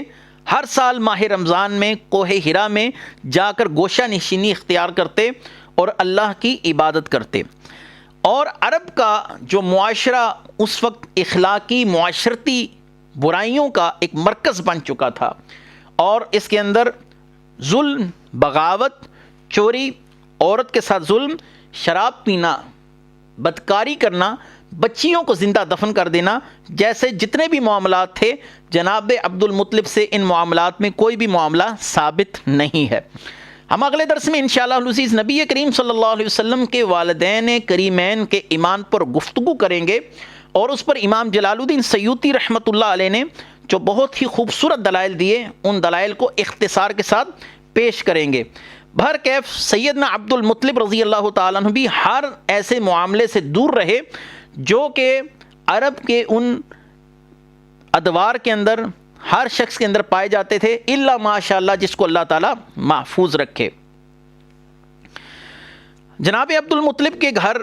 ہر سال ماہ رمضان میں کوہ ہرا میں جا کر گوشہ نشینی اختیار کرتے اور اللہ کی عبادت کرتے، اور عرب کا جو معاشرہ اس وقت اخلاقی معاشرتی برائیوں کا ایک مرکز بن چکا تھا، اور اس کے اندر ظلم، بغاوت، چوری، عورت کے ساتھ ظلم، شراب پینا، بدکاری کرنا، بچیوں کو زندہ دفن کر دینا جیسے جتنے بھی معاملات تھے، جناب عبد المطلب سے ان معاملات میں کوئی بھی معاملہ ثابت نہیں ہے۔ ہم اگلے درس میں انشاءاللہ العزیز نبی کریم صلی اللہ علیہ وسلم کے والدین کریمین کے ایمان پر گفتگو کریں گے، اور اس پر امام جلال الدین سیوطی رحمۃ اللہ علیہ نے جو بہت ہی خوبصورت دلائل دیے، ان دلائل کو اختصار کے ساتھ پیش کریں گے۔ بہرکیف سیدنا عبد المطلب رضی اللہ تعالیٰ عنہ بھی ہر ایسے معاملے سے دور رہے جو کہ عرب کے ان ادوار کے اندر ہر شخص کے اندر پائے جاتے تھے، الا ماشاءاللہ جس کو اللہ تعالیٰ محفوظ رکھے۔ جناب عبد المطلب کے گھر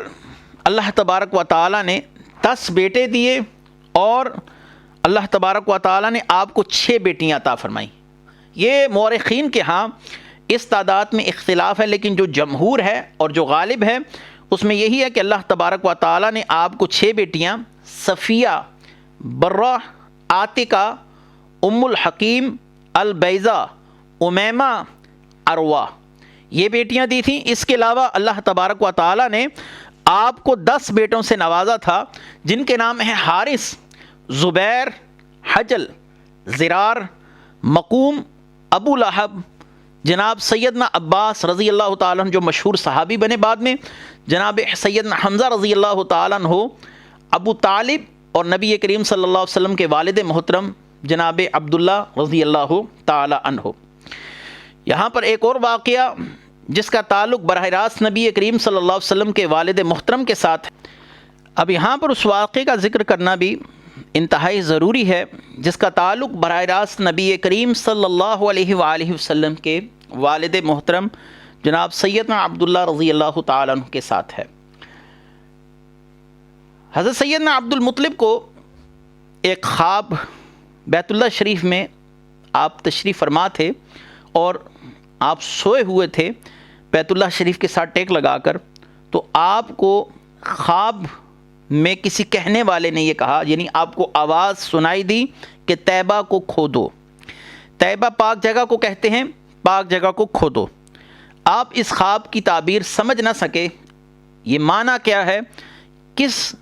اللہ تبارک و تعالیٰ نے 10 بیٹے دیے، اور اللہ تبارک و تعالیٰ نے آپ کو 6 بیٹیاں عطا فرمائیں۔ یہ مورخین کے ہاں اس تعداد میں اختلاف ہے، لیکن جو جمہور ہے اور جو غالب ہے اس میں یہی ہے کہ اللہ تبارک و تعالیٰ نے آپ کو 6 بیٹیاں صفیہ، برہ، عاتقہ، ام الحکیم، البیضہ، امیمہ، عروہ، یہ بیٹیاں دی تھیں۔ اس کے علاوہ اللہ تبارک و تعالیٰ نے آپ کو 10 بیٹوں سے نوازا تھا، جن کے نام ہیں حارث، زبیر، حجل، زرار، مقوم، ابو لہب، جناب سیدنا عباس رضی اللہ تعالیٰ عنہ جو مشہور صحابی بنے بعد میں، جناب سیدنا حمزہ رضی اللہ تعالیٰ عنہ، ابو طالب، اور نبی کریم صلی اللہ علیہ وسلم کے والد محترم جناب عبداللہ رضی اللہ تعالیٰ عنہ۔ یہاں پر ایک اور واقعہ جس کا تعلق براہ راست نبی کریم صلی اللہ علیہ وسلم کے والد محترم کے ساتھ ہے۔ اب یہاں پر اس واقعے کا ذکر کرنا بھی انتہائی ضروری ہے، جس کا تعلق براہ راست نبی کریم صلی اللہ علیہ وآلہ وسلم کے والد محترم جناب سیدنا عبداللہ رضی اللہ تعالیٰ عنہ کے ساتھ ہے۔ حضرت سیدنا عبد المطلب کو ایک خواب بیت اللہ شریف میں آپ تشریف فرما تھے اور آپ سوئے ہوئے تھے بیت اللہ شریف کے ساتھ ٹیک لگا کر، تو آپ کو خواب میں کسی کہنے والے نے یہ کہا، یعنی آپ کو آواز سنائی دی کہ طیبہ کو کھودو۔ طیبہ پاک جگہ کو کہتے ہیں، پاک جگہ کو کھودو۔ آپ اس خواب کی تعبیر سمجھ نہ سکے، یہ معنی کیا ہے، کس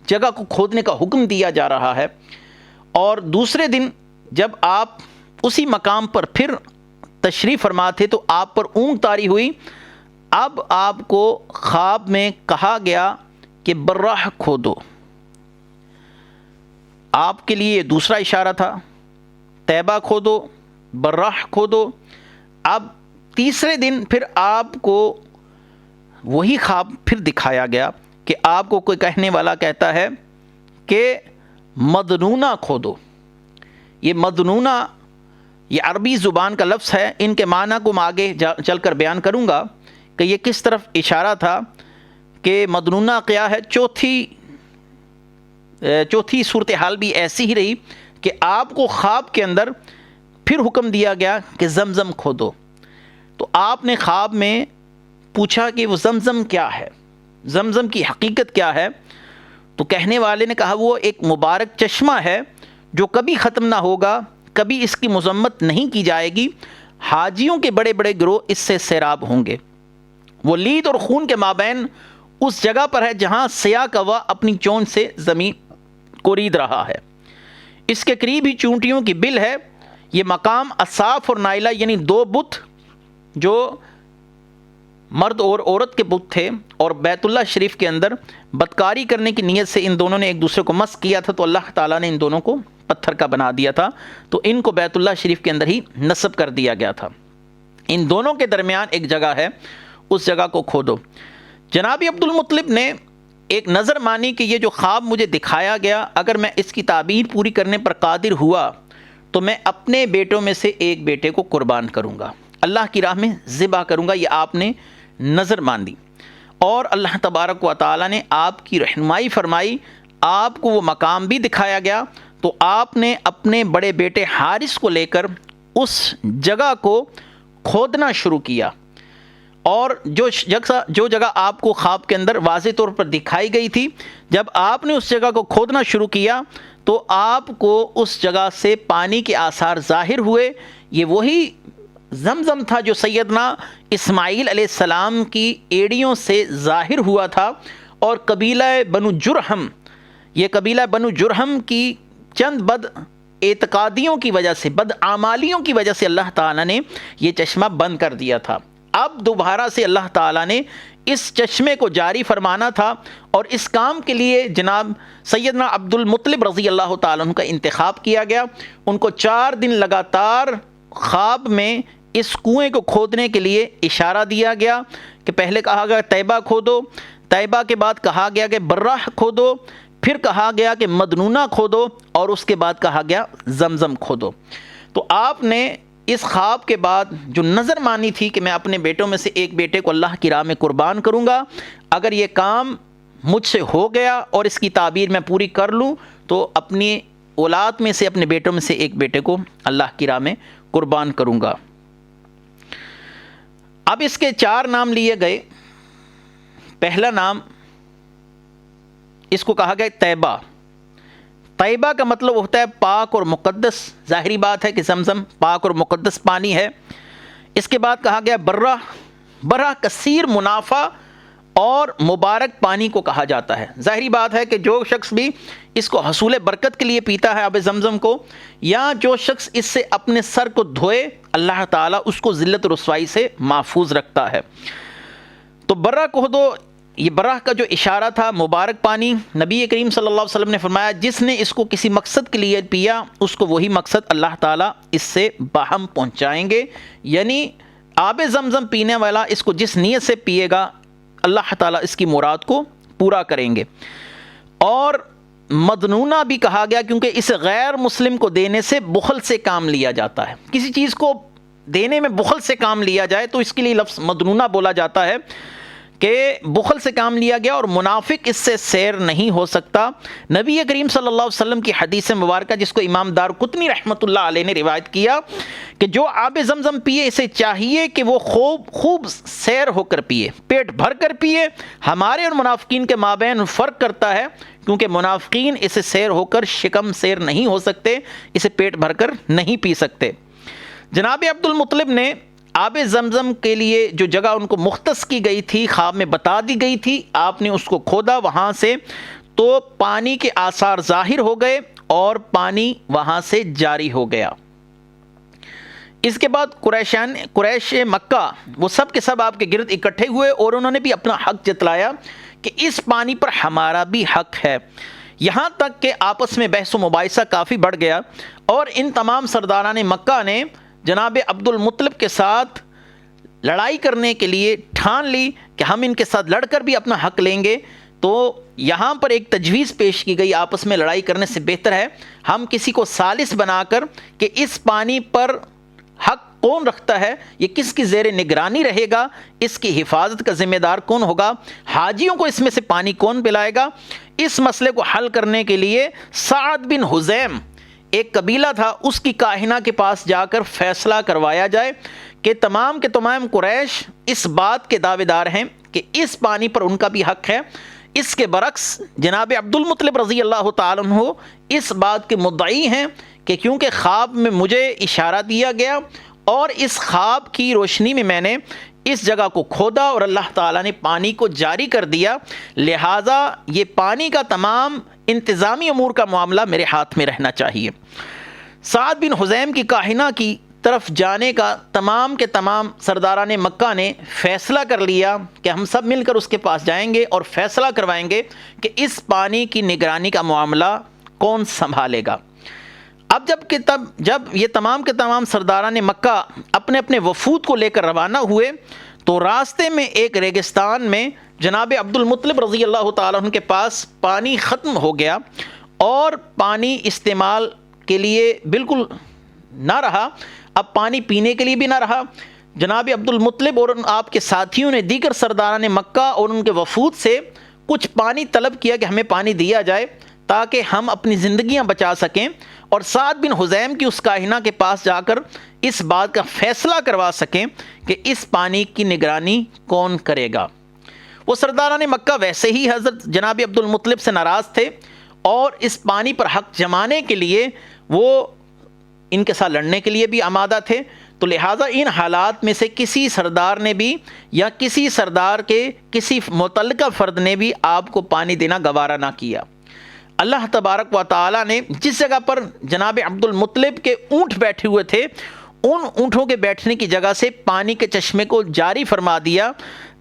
جگہ کو کھودنے کا حکم دیا جا رہا ہے۔ اور دوسرے دن جب آپ اسی مقام پر پھر تشریف فرما تھے تو آپ پر اونگ طاری ہوئی، اب آپ کو خواب میں کہا گیا کہ براہ کھودو۔ آپ کے لیے دوسرا اشارہ تھا، طیبہ کھودو، براہ کھودو۔ اب تیسرے دن پھر آپ کو وہی خواب پھر دکھایا گیا کہ آپ کو کوئی کہنے والا کہتا ہے کہ مدنونہ کھودو۔ یہ مدنونہ یہ عربی زبان کا لفظ ہے، ان کے معنی کو میں آگے چل کر بیان کروں گا کہ یہ کس طرف اشارہ تھا کہ مدنونہ کیا ہے۔ چوتھی صورتحال بھی ایسی ہی رہی کہ آپ کو خواب کے اندر پھر حکم دیا گیا کہ زمزم کھودو۔ تو آپ نے خواب میں پوچھا کہ وہ زمزم کیا ہے، زمزم کی حقیقت کیا ہے؟ تو کہنے والے نے کہا وہ ایک مبارک چشمہ ہے جو کبھی ختم نہ ہوگا، کبھی اس کی مذمت نہیں کی جائے گی، حاجیوں کے بڑے بڑے گروہ اس سے سیراب ہوں گے۔ وہ لید اور خون کے مابین اس جگہ پر ہے جہاں سیاہ کوا اپنی چونچ سے زمین کو رید رہا ہے، اس کے قریب ہی چونٹیوں کی بل ہے۔ یہ مقام اصاف اور نائلہ یعنی دو بت جو مرد اور عورت کے بت تھے، اور بیت اللہ شریف کے اندر بدکاری کرنے کی نیت سے ان دونوں نے ایک دوسرے کو مس کیا تھا، تو اللہ تعالیٰ نے ان دونوں کو پتھر کا بنا دیا تھا، تو ان کو بیت اللہ شریف کے اندر ہی نصب کر دیا گیا تھا۔ ان دونوں کے درمیان ایک جگہ ہے، اس جگہ کو کھودو۔ جناب عبد المطلب نے ایک نظر مانی کہ یہ جو خواب مجھے دکھایا گیا، اگر میں اس کی تعبیر پوری کرنے پر قادر ہوا تو میں اپنے بیٹوں میں سے ایک بیٹے کو قربان کروں گا، اللہ کی راہ میں ذبح کروں گا۔ یہ آپ نے نظر مان دی، اور اللہ تبارک و تعالیٰ نے آپ کی رہنمائی فرمائی، آپ کو وہ مقام بھی دکھایا گیا، تو آپ نے اپنے بڑے بیٹے حارث کو لے کر اس جگہ کو کھودنا شروع کیا۔ اور جو جگہ آپ کو خواب کے اندر واضح طور پر دکھائی گئی تھی، جب آپ نے اس جگہ کو کھودنا شروع کیا تو آپ کو اس جگہ سے پانی کے آثار ظاہر ہوئے۔ یہ وہی زمزم تھا جو سیدنا اسماعیل علیہ السلام کی ایڑیوں سے ظاہر ہوا تھا، اور قبیلہ بنو جرہم، یہ قبیلہ بنو جرہم کی چند بد اعتقادیوں کی وجہ سے، بد اعمالیوں کی وجہ سے اللہ تعالیٰ نے یہ چشمہ بند کر دیا تھا۔ اب دوبارہ سے اللہ تعالیٰ نے اس چشمے کو جاری فرمانا تھا، اور اس کام کے لیے جناب سیدنا عبد المطلب رضی اللہ تعالیٰ عنہ کا انتخاب کیا گیا۔ ان کو 4 دن لگاتار خواب میں اس کنویں کو کھودنے کے لیے اشارہ دیا گیا کہ پہلے کہا گیا طیبہ کھودو، طیبہ کے بعد کہا گیا کہ براہ کھودو، پھر کہا گیا کہ مدنونہ کھودو، اور اس کے بعد کہا گیا زمزم کھودو۔ تو آپ نے اس خواب کے بعد جو نظر مانی تھی کہ میں اپنے بیٹوں میں سے ایک بیٹے کو اللہ کی راہ میں قربان کروں گا، اگر یہ کام مجھ سے ہو گیا اور اس کی تعبیر میں پوری کر لوں تو اپنی اولاد میں سے، اپنے بیٹوں میں سے ایک بیٹے کو اللہ کی راہ میں قربان کروں گا۔ اب اس کے 4 نام لیے گئے۔ پہلا نام اس کو کہا گیا طیبہ۔ طیبہ کا مطلب ہوتا ہے پاک اور مقدس، ظاہری بات ہے کہ زمزم پاک اور مقدس پانی ہے۔ اس کے بعد کہا گیا برہ، برہ کثیر منافع اور مبارک پانی کو کہا جاتا ہے۔ ظاہری بات ہے کہ جو شخص بھی اس کو حصول برکت کے لیے پیتا ہے آب زمزم کو، یا جو شخص اس سے اپنے سر کو دھوئے، اللہ تعالیٰ اس کو ذلت و رسوائی سے محفوظ رکھتا ہے۔ تو برہ کھودو، یہ برہ کا جو اشارہ تھا مبارک پانی، نبی کریم صلی اللہ علیہ وسلم نے فرمایا جس نے اس کو کسی مقصد کے لیے پیا، اس کو وہی مقصد اللہ تعالیٰ اس سے باہم پہنچائیں گے۔ یعنی آب زمزم پینے والا اس کو جس نیت سے پیے گا، اللہ تعالیٰ اس کی مراد کو پورا کریں گے۔ اور مدنونہ بھی کہا گیا کیونکہ اسے غیر مسلم کو دینے سے بخل سے کام لیا جاتا ہے. کسی چیز کو دینے میں بخل سے کام لیا جائے تو اس کے لیے لفظ مدنونہ بولا جاتا ہے کہ بخل سے کام لیا گیا اور منافق اس سے سیر نہیں ہو سکتا. نبی کریم صلی اللہ علیہ وسلم کی حدیث مبارکہ جس کو امام دارقطنی رحمۃ اللہ علیہ نے روایت کیا کہ جو آب زمزم پیے اسے چاہیے کہ وہ خوب سیر ہو کر پیے, پیٹ بھر کر پیے. ہمارے اور منافقین کے مابین فرق کرتا ہے کیونکہ منافقین اسے سیر ہو کر شکم سیر نہیں ہو سکتے, اسے پیٹ بھر کر نہیں پی سکتے. جناب عبد المطلب نے آب زمزم کے لیے جو جگہ ان کو مختص کی گئی تھی, خواب میں بتا دی گئی تھی, آپ نے اس کو کھودا وہاں سے تو پانی کے آثار ظاہر ہو گئے اور پانی وہاں سے جاری ہو گیا. اس کے بعد قریش مکہ وہ سب کے سب آپ کے گرد اکٹھے ہوئے اور انہوں نے بھی اپنا حق جتلایا کہ اس پانی پر ہمارا بھی حق ہے. یہاں تک کہ آپس میں بحث و مباحثہ کافی بڑھ گیا اور ان تمام سرداران مکہ نے جناب عبد المطلب کے ساتھ لڑائی کرنے کے لیے ٹھان لی کہ ہم ان کے ساتھ لڑ کر بھی اپنا حق لیں گے. تو یہاں پر ایک تجویز پیش کی گئی, آپس میں لڑائی کرنے سے بہتر ہے ہم کسی کو ثالث بنا کر کہ اس پانی پر حق کون رکھتا ہے, یہ کس کی زیر نگرانی رہے گا, اس کی حفاظت کا ذمہ دار کون ہوگا, حاجیوں کو اس میں سے پانی کون پلائے گا. اس مسئلے کو حل کرنے کے لیے سعد بن حزیم ایک قبیلہ تھا, اس کی کاہنہ کے پاس جا کر فیصلہ کروایا جائے کہ تمام کے تمام قریش اس بات کے دعوے دار ہیں کہ اس پانی پر ان کا بھی حق ہے. اس کے برعکس جناب عبد المطلب رضی اللہ تعالیٰ عنہ اس بات کے مدعی ہیں کہ کیونکہ خواب میں مجھے اشارہ دیا گیا اور اس خواب کی روشنی میں نے اس جگہ کو کھودا اور اللہ تعالیٰ نے پانی کو جاری کر دیا, لہٰذا یہ پانی کا تمام انتظامی امور کا معاملہ میرے ہاتھ میں رہنا چاہیے. سعد بن حزیم کی کاہنہ کی طرف جانے کا تمام کے تمام سرداران مکہ نے فیصلہ کر لیا کہ ہم سب مل کر اس کے پاس جائیں گے اور فیصلہ کروائیں گے کہ اس پانی کی نگرانی کا معاملہ کون سنبھالے گا. اب جب یہ تمام کے تمام سرداران مکہ اپنے اپنے وفود کو لے کر روانہ ہوئے تو راستے میں ایک ریگستان میں جناب عبد المطلب رضی اللہ تعالیٰ عنہ کے پاس پانی ختم ہو گیا اور پانی استعمال کے لیے بالکل نہ رہا, اب پانی پینے کے لیے بھی نہ رہا. جناب عبد المطلب اور آپ کے ساتھیوں نے دیگر سرداران مکہ اور ان کے وفود سے کچھ پانی طلب کیا کہ ہمیں پانی دیا جائے تاکہ ہم اپنی زندگیاں بچا سکیں اور سعد بن حزیم کی اس کاہنہ کے پاس جا کر اس بات کا فیصلہ کروا سکیں کہ اس پانی کی نگرانی کون کرے گا. وہ سرداران مکہ ویسے ہی حضرت جناب عبد المطلب سے ناراض تھے اور اس پانی پر حق جمانے کے لیے وہ ان کے ساتھ لڑنے کے لیے بھی آمادہ تھے. تو لہٰذا ان حالات میں سے کسی سردار نے بھی یا کسی سردار کے کسی متعلقہ فرد نے بھی آپ کو پانی دینا گوارا نہ کیا. اللہ تبارک و تعالیٰ نے جس جگہ پر جناب عبد المطلب کے اونٹ بیٹھے ہوئے تھے ان اونٹوں کے بیٹھنے کی جگہ سے پانی کے چشمے کو جاری فرما دیا.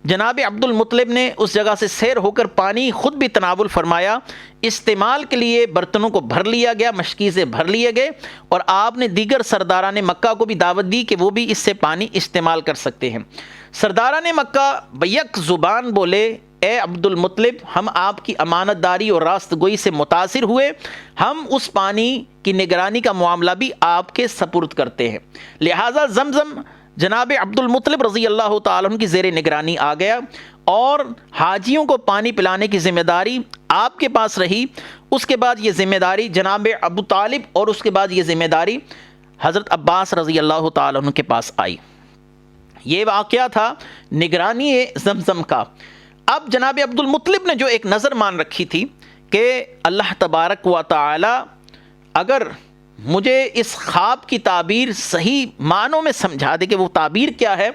جناب عبد المطلب نے اس جگہ سے سیر ہو کر پانی خود بھی تناول فرمایا. استعمال کے لیے برتنوں کو بھر لیا گیا, مشکیزیں بھر لیے گئے اور آپ نے دیگر سرداران مکہ کو بھی دعوت دی کہ وہ بھی اس سے پانی استعمال کر سکتے ہیں. سرداران مکہ بیک زبان بولے, اے عبد المطلب ہم آپ کی امانت داری اور راست گوئی سے متاثر ہوئے, ہم اس پانی کی نگرانی کا معاملہ بھی آپ کے سپرد کرتے ہیں. لہٰذا زمزم جناب عبد المطلب رضی اللہ تعالیٰ عنہ کی زیر نگرانی آ گیا اور حاجیوں کو پانی پلانے کی ذمہ داری آپ کے پاس رہی. اس کے بعد یہ ذمہ داری جناب ابو طالب اور اس کے بعد یہ ذمہ داری حضرت عباس رضی اللہ تعالیٰ عنہ کے پاس آئی. یہ واقعہ تھا نگرانی زمزم کا. اب جناب عبد المطلب نے جو ایک نظر مان رکھی تھی کہ اللہ تبارک و تعالی اگر مجھے اس خواب کی تعبیر صحیح معنوں میں سمجھا دے کہ وہ تعبیر کیا ہے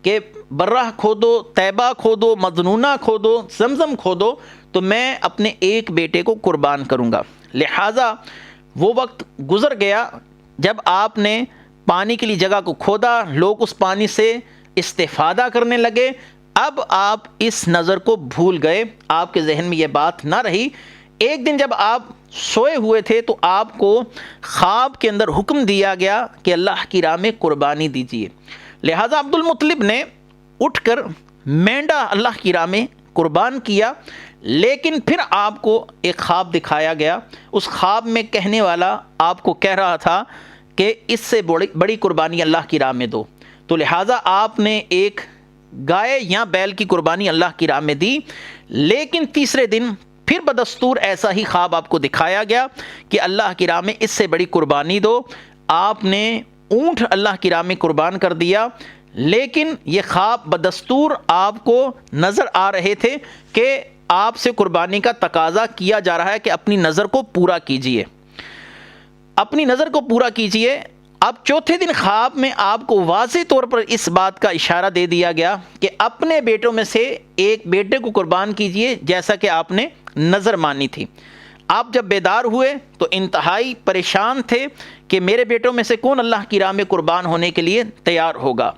کہ برہ کھودو, طیبہ کھودو, مدنونہ کھودو, زمزم کھودو, تو میں اپنے ایک بیٹے کو قربان کروں گا. لہٰذا وہ وقت گزر گیا جب آپ نے پانی کے لیے جگہ کو کھودا, لوگ اس پانی سے استفادہ کرنے لگے. اب آپ اس نظر کو بھول گئے, آپ کے ذہن میں یہ بات نہ رہی. ایک دن جب آپ سوئے ہوئے تھے تو آپ کو خواب کے اندر حکم دیا گیا کہ اللہ کی راہ میں قربانی دیجیے. لہٰذا عبد المطلب نے اٹھ کر مینڈا اللہ کی راہ میں قربان کیا، لیکن پھر آپ کو ایک خواب دکھایا گیا، اس خواب میں کہنے والا آپ کو کہہ رہا تھا کہ اس سے بڑی قربانی اللہ کی راہ میں دو، تو لہٰذا آپ نے ایک گائے یا بیل کی قربانی اللہ کی راہ میں دی، لیکن تیسرے دن پھر بدستور ایسا ہی خواب آپ کو دکھایا گیا کہ اللہ کی راہ میں اس سے بڑی قربانی دو، آپ نے اونٹ اللہ کی راہ میں قربان کر دیا، لیکن یہ خواب بدستور آپ کو نظر آ رہے تھے کہ آپ سے قربانی کا تقاضا کیا جا رہا ہے کہ اپنی نظر کو پورا کیجئے، اپنی نظر کو پورا کیجئے۔ اب چوتھے دن خواب میں آپ کو واضح طور پر اس بات کا اشارہ دے دیا گیا کہ اپنے بیٹوں میں سے ایک بیٹے کو قربان کیجئے جیسا کہ آپ نے نظر مانی تھی۔ آپ جب بیدار ہوئے تو انتہائی پریشان تھے کہ میرے بیٹوں میں سے کون اللہ کی راہ میں قربان ہونے کے لیے تیار ہوگا۔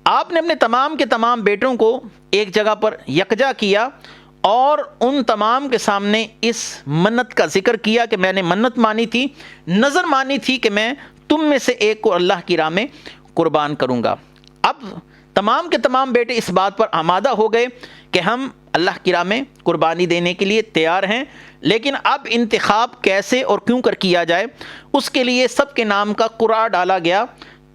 آپ نے اپنے تمام کے تمام بیٹوں کو ایک جگہ پر یکجا کیا اور ان تمام کے سامنے اس منت کا ذکر کیا کہ میں نے منت مانی تھی، نظر مانی تھی کہ میں تم میں سے ایک کو اللہ کی راہ میں قربان کروں گا۔ اب تمام کے تمام بیٹے اس بات پر آمادہ ہو گئے کہ ہم اللہ کی راہ میں قربانی دینے کے لیے تیار ہیں، لیکن اب انتخاب کیسے اور کیوں کر کیا جائے، اس کے لیے سب کے نام کا قرعہ ڈالا گیا،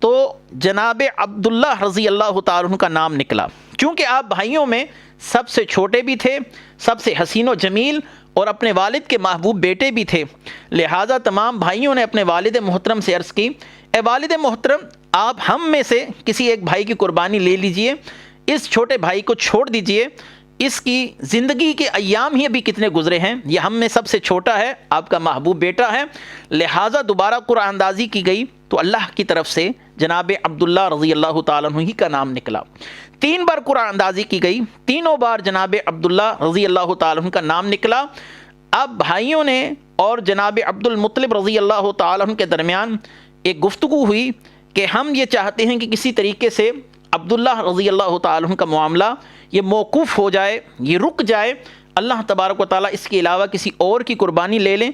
تو جناب عبداللہ رضی اللہ تعالیٰ عنہ کا نام نکلا۔ چونکہ آپ بھائیوں میں سب سے چھوٹے بھی تھے، سب سے حسین و جمیل اور اپنے والد کے محبوب بیٹے بھی تھے، لہٰذا تمام بھائیوں نے اپنے والد محترم سے عرض کی، اے والد محترم، آپ ہم میں سے کسی ایک بھائی کی قربانی لے لیجئے، اس چھوٹے بھائی کو چھوڑ دیجئے، اس کی زندگی کے ایام ہی ابھی کتنے گزرے ہیں، یہ ہم میں سب سے چھوٹا ہے، آپ کا محبوب بیٹا ہے۔ لہٰذا دوبارہ قرعہ اندازی کی گئی تو اللہ کی طرف سے جناب عبداللہ رضی اللہ تعالیٰ عنہ ہی کا نام نکلا۔ 3 بار قرعہ اندازی کی گئی، تینوں بار جناب عبداللہ رضی اللہ تعالیٰ عنہ کا نام نکلا۔ اب بھائیوں نے اور جناب عبد المطلب رضی اللہ تعالیٰ عنہ کے درمیان ایک گفتگو ہوئی کہ ہم یہ چاہتے ہیں کہ کسی طریقے سے عبداللہ رضی اللہ تعالیٰ عنہ کا معاملہ یہ موقوف ہو جائے، یہ رک جائے، اللہ تبارک و تعالیٰ اس کے علاوہ کسی اور کی قربانی لے لیں۔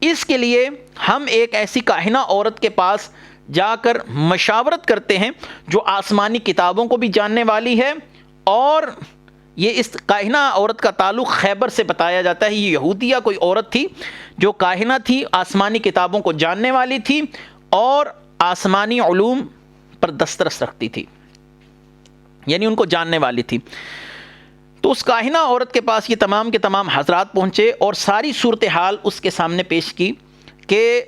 اس کے لیے ہم ایک ایسی کاہنہ عورت کے پاس جا کر مشاورت کرتے ہیں جو آسمانی کتابوں کو بھی جاننے والی ہے، اور یہ اس کاہنہ عورت کا تعلق خیبر سے بتایا جاتا ہے۔ یہ یہودیہ کوئی عورت تھی جو کاہنہ تھی، آسمانی کتابوں کو جاننے والی تھی اور آسمانی علوم پر دسترس رکھتی تھی، یعنی ان کو جاننے والی تھی۔ تو اس کاہنہ عورت کے پاس یہ تمام کے تمام حضرات پہنچے اور ساری صورتحال اس کے سامنے پیش کی کہ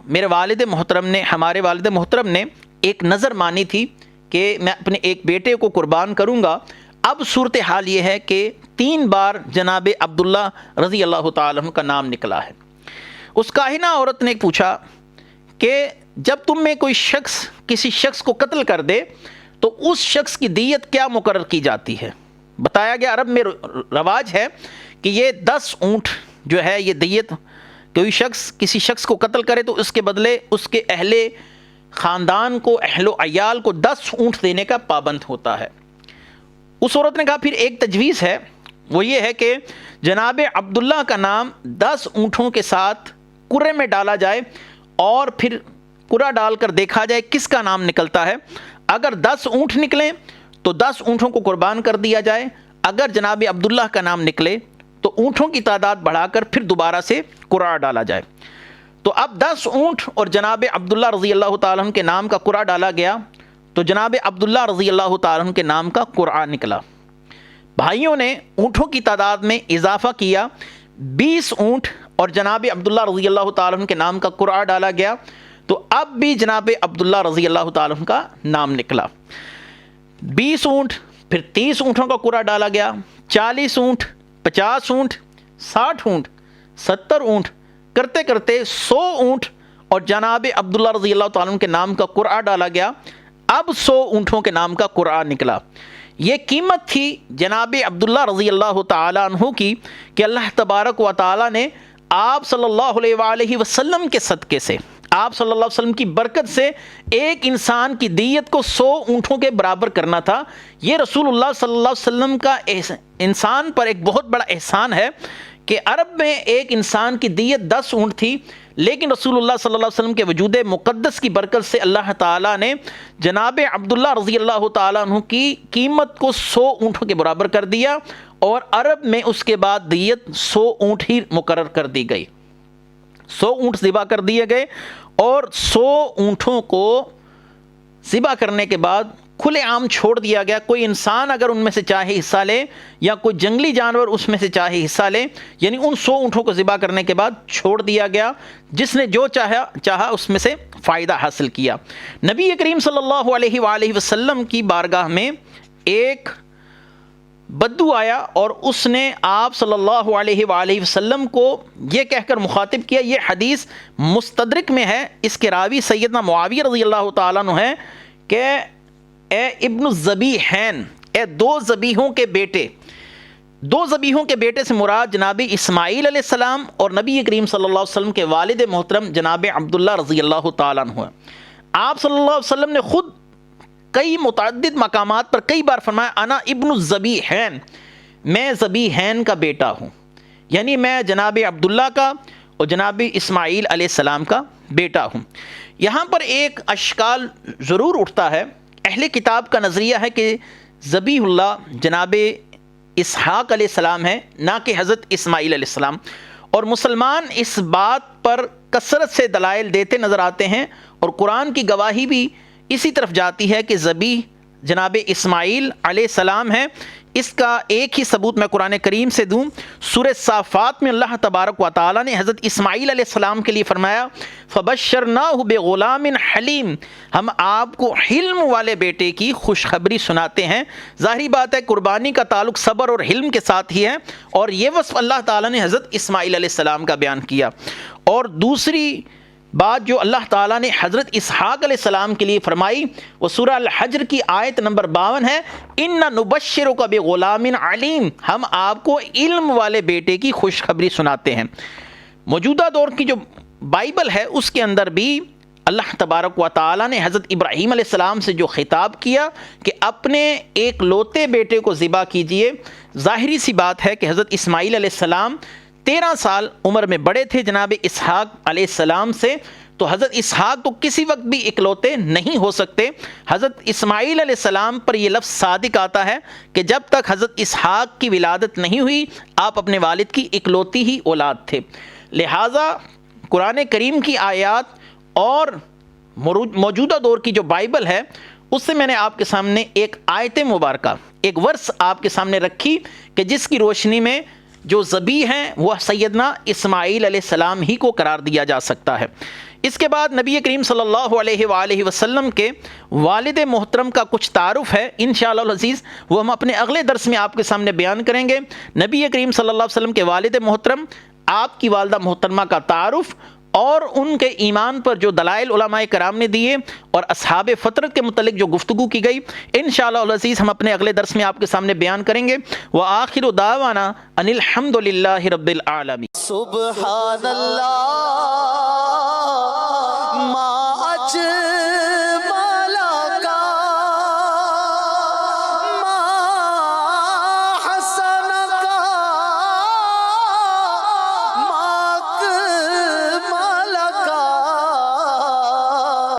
میرے والد محترم نے، ہمارے والد محترم نے ایک نظر مانی تھی کہ میں اپنے ایک بیٹے کو قربان کروں گا۔ اب صورتحال یہ ہے کہ 3 بار جناب عبداللہ رضی اللہ تعالیٰ عنہ کا نام نکلا ہے۔ اس کاہنہ عورت نے پوچھا کہ جب تم میں کوئی شخص کسی شخص کو قتل کر دے تو اس شخص کی دیت کیا مقرر کی جاتی ہے؟ بتایا گیا عرب میں رواج ہے کہ یہ 10 اونٹ جو ہے یہ دیت، کوئی شخص کسی شخص کو قتل کرے تو اس کے بدلے اس کے اہل خاندان کو، اہل و عیال کو 10 اونٹ دینے کا پابند ہوتا ہے۔ اس عورت نے کہا پھر ایک تجویز ہے، وہ یہ ہے کہ جناب عبداللہ کا نام 10 اونٹوں کے ساتھ قرعے میں ڈالا جائے اور پھر قرعہ ڈال کر دیکھا جائے کس کا نام نکلتا ہے۔ اگر 10 اونٹ نکلیں تو 10 اونٹوں کو قربان کر دیا جائے، اگر جناب عبداللہ کا نام نکلے تو اونٹوں کی تعداد بڑھا کر پھر دوبارہ سے قرعہ ڈالا جائے۔ تو اب 10 اونٹ اور جناب عبداللہ رضی اللہ تعالیٰ عنہ کے نام کا قرعہ ڈالا گیا تو جناب عبداللہ رضی اللہ تعالیٰ عنہ کے نام کا قرعہ نکلا۔ بھائیوں نے اونٹوں کی تعداد میں اضافہ کیا، 20 اونٹ اور جناب عبداللہ رضی اللہ تعالیٰ عنہ کے نام کا قرعہ ڈالا گیا، تو اب بھی جناب عبداللہ رضی اللہ تعالیٰ عنہ کا نام نکلا۔ 20 اونٹ، پھر 30 اونٹوں کا قرعہ ڈالا گیا، 40 اونٹ، 50 اونٹ، 60 اونٹ، 70 اونٹ، کرتے کرتے 100 اونٹ اور جناب عبداللہ رضی اللہ تعالیٰ عنہ کے نام کا قرعہ ڈالا گیا۔ اب 100 اونٹوں کے نام کا قرعہ نکلا۔ یہ قیمت تھی جناب عبداللہ رضی اللہ تعالیٰ عنہ کی کہ اللہ تبارک و تعالیٰ نے آپ صلی اللہ علیہ وآلہ وسلم کے صدقے سے، آپ صلی اللہ علیہ وسلم کی برکت سے ایک انسان کی دیت کو 100 اونٹوں کے برابر کرنا تھا۔ یہ رسول اللہ صلی اللہ علیہ وسلم کا انسان پر ایک بہت بڑا احسان ہے کہ عرب میں ایک انسان کی دیت 10 اونٹ تھی، لیکن رسول اللہ صلی اللہ علیہ وسلم کے وجود مقدس کی برکت سے اللہ تعالیٰ نے جناب عبداللہ رضی اللہ تعالیٰ عنہ کی قیمت کو 100 اونٹوں کے برابر کر دیا اور عرب میں اس کے بعد دیت 100 اونٹ ہی مقرر کر دی گئی، 100 اونٹ ذبح کر دیے گئے، اور 100 اونٹوں کو ذبح کرنے کے بعد کھلے عام چھوڑ دیا گیا، کوئی انسان اگر ان میں سے چاہے حصہ لے یا کوئی جنگلی جانور اس میں سے چاہے حصہ لے، یعنی ان 100 اونٹوں کو ذبح کرنے کے بعد چھوڑ دیا گیا، جس نے جو چاہا اس میں سے فائدہ حاصل کیا۔ نبی کریم صلی اللہ علیہ وآلہ وسلم کی بارگاہ میں ایک بدو آیا اور اس نے آپ صلی اللہ علیہ وآلہ وسلم کو یہ کہہ کر مخاطب کیا، یہ حدیث مستدرک میں ہے، اس کے راوی سیدنا معاویہ رضی اللہ تعالیٰ عنہ ہیں کہ اے ابن الذبیحین، اے دو ذبیحوں کے بیٹے، دو ذبیحوں کے بیٹے سے مراد جناب اسماعیل علیہ السلام اور نبی کریم صلی اللہ علیہ وسلم کے والد محترم جناب عبداللہ رضی اللہ تعالیٰ عنہ۔ آپ صلی اللہ علیہ وسلم نے خود کئی متعدد مقامات پر کئی بار فرمایا انا ابن الذبیحین، میں ذبیحین کا بیٹا ہوں، یعنی میں جناب عبداللہ کا اور جناب اسماعیل علیہ السلام کا بیٹا ہوں۔ یہاں پر ایک اشکال ضرور اٹھتا ہے، اہل کتاب کا نظریہ ہے کہ ذبیح اللہ جناب اسحاق علیہ السلام ہے، نہ کہ حضرت اسماعیل علیہ السلام، اور مسلمان اس بات پر کثرت سے دلائل دیتے نظر آتے ہیں، اور قرآن کی گواہی بھی اسی طرف جاتی ہے کہ ذبیح جناب اسماعیل علیہ السلام ہے۔ اس کا ایک ہی ثبوت میں قرآن کریم سے دوں، سورہ صافات میں اللہ تبارک و تعالیٰ نے حضرت اسماعیل علیہ السلام کے لیے فرمایا فَبَشَّرْنَاهُ بِغُلَامٍ حَلِيمٍ، ہم آپ کو حلم والے بیٹے کی خوشخبری سناتے ہیں۔ ظاہری بات ہے قربانی کا تعلق صبر اور حلم کے ساتھ ہی ہے، اور یہ وصف اللہ تعالیٰ نے حضرت اسماعیل علیہ السلام کا بیان کیا۔ اور دوسری بات جو اللہ تعالیٰ نے حضرت اسحاق علیہ السلام کے لیے فرمائی وہ سورہ الحجر کی آیت نمبر 52 ہے، اِنَّا نُبَشِّرُكَ بِغُلَامٍ عَلِيمٍ، ہم آپ کو علم والے بیٹے کی خوشخبری سناتے ہیں۔ موجودہ دور کی جو بائبل ہے اس کے اندر بھی اللہ تبارک و تعالیٰ نے حضرت ابراہیم علیہ السلام سے جو خطاب کیا کہ اپنے ایک لوتے بیٹے کو ذبح کیجئے، ظاہری سی بات ہے کہ حضرت اسماعیل علیہ السلام 13 سال عمر میں بڑے تھے جناب اسحاق علیہ السلام سے، تو حضرت اسحاق تو کسی وقت بھی اکلوتے نہیں ہو سکتے۔ حضرت اسماعیل علیہ السلام پر یہ لفظ صادق آتا ہے کہ جب تک حضرت اسحاق کی ولادت نہیں ہوئی آپ اپنے والد کی اکلوتی ہی اولاد تھے۔ لہٰذا قرآن کریم کی آیات اور موجودہ دور کی جو بائبل ہے اس سے میں نے آپ کے سامنے ایک آیت مبارکہ، ایک ورس آپ کے سامنے رکھی کہ جس کی روشنی میں جو ذبیح ہیں وہ سیدنا اسماعیل علیہ السلام ہی کو قرار دیا جا سکتا ہے۔ اس کے بعد نبی کریم صلی اللہ علیہ وآلہ وسلم کے والد محترم کا کچھ تعارف ہے، انشاءاللہ العزیز وہ ہم اپنے اگلے درس میں آپ کے سامنے بیان کریں گے۔ نبی کریم صلی اللہ علیہ وسلم کے والد محترم، آپ کی والدہ محترمہ کا تعارف، اور ان کے ایمان پر جو دلائل علماء کرام نے دیے اور اصحاب فترت کے متعلق جو گفتگو کی گئی، انشاءاللہ العزیز ہم اپنے اگلے درس میں آپ کے سامنے بیان کریں گے۔ وآخر دعوانا ان الحمد للہ رب العالمین۔ سبحان اللہ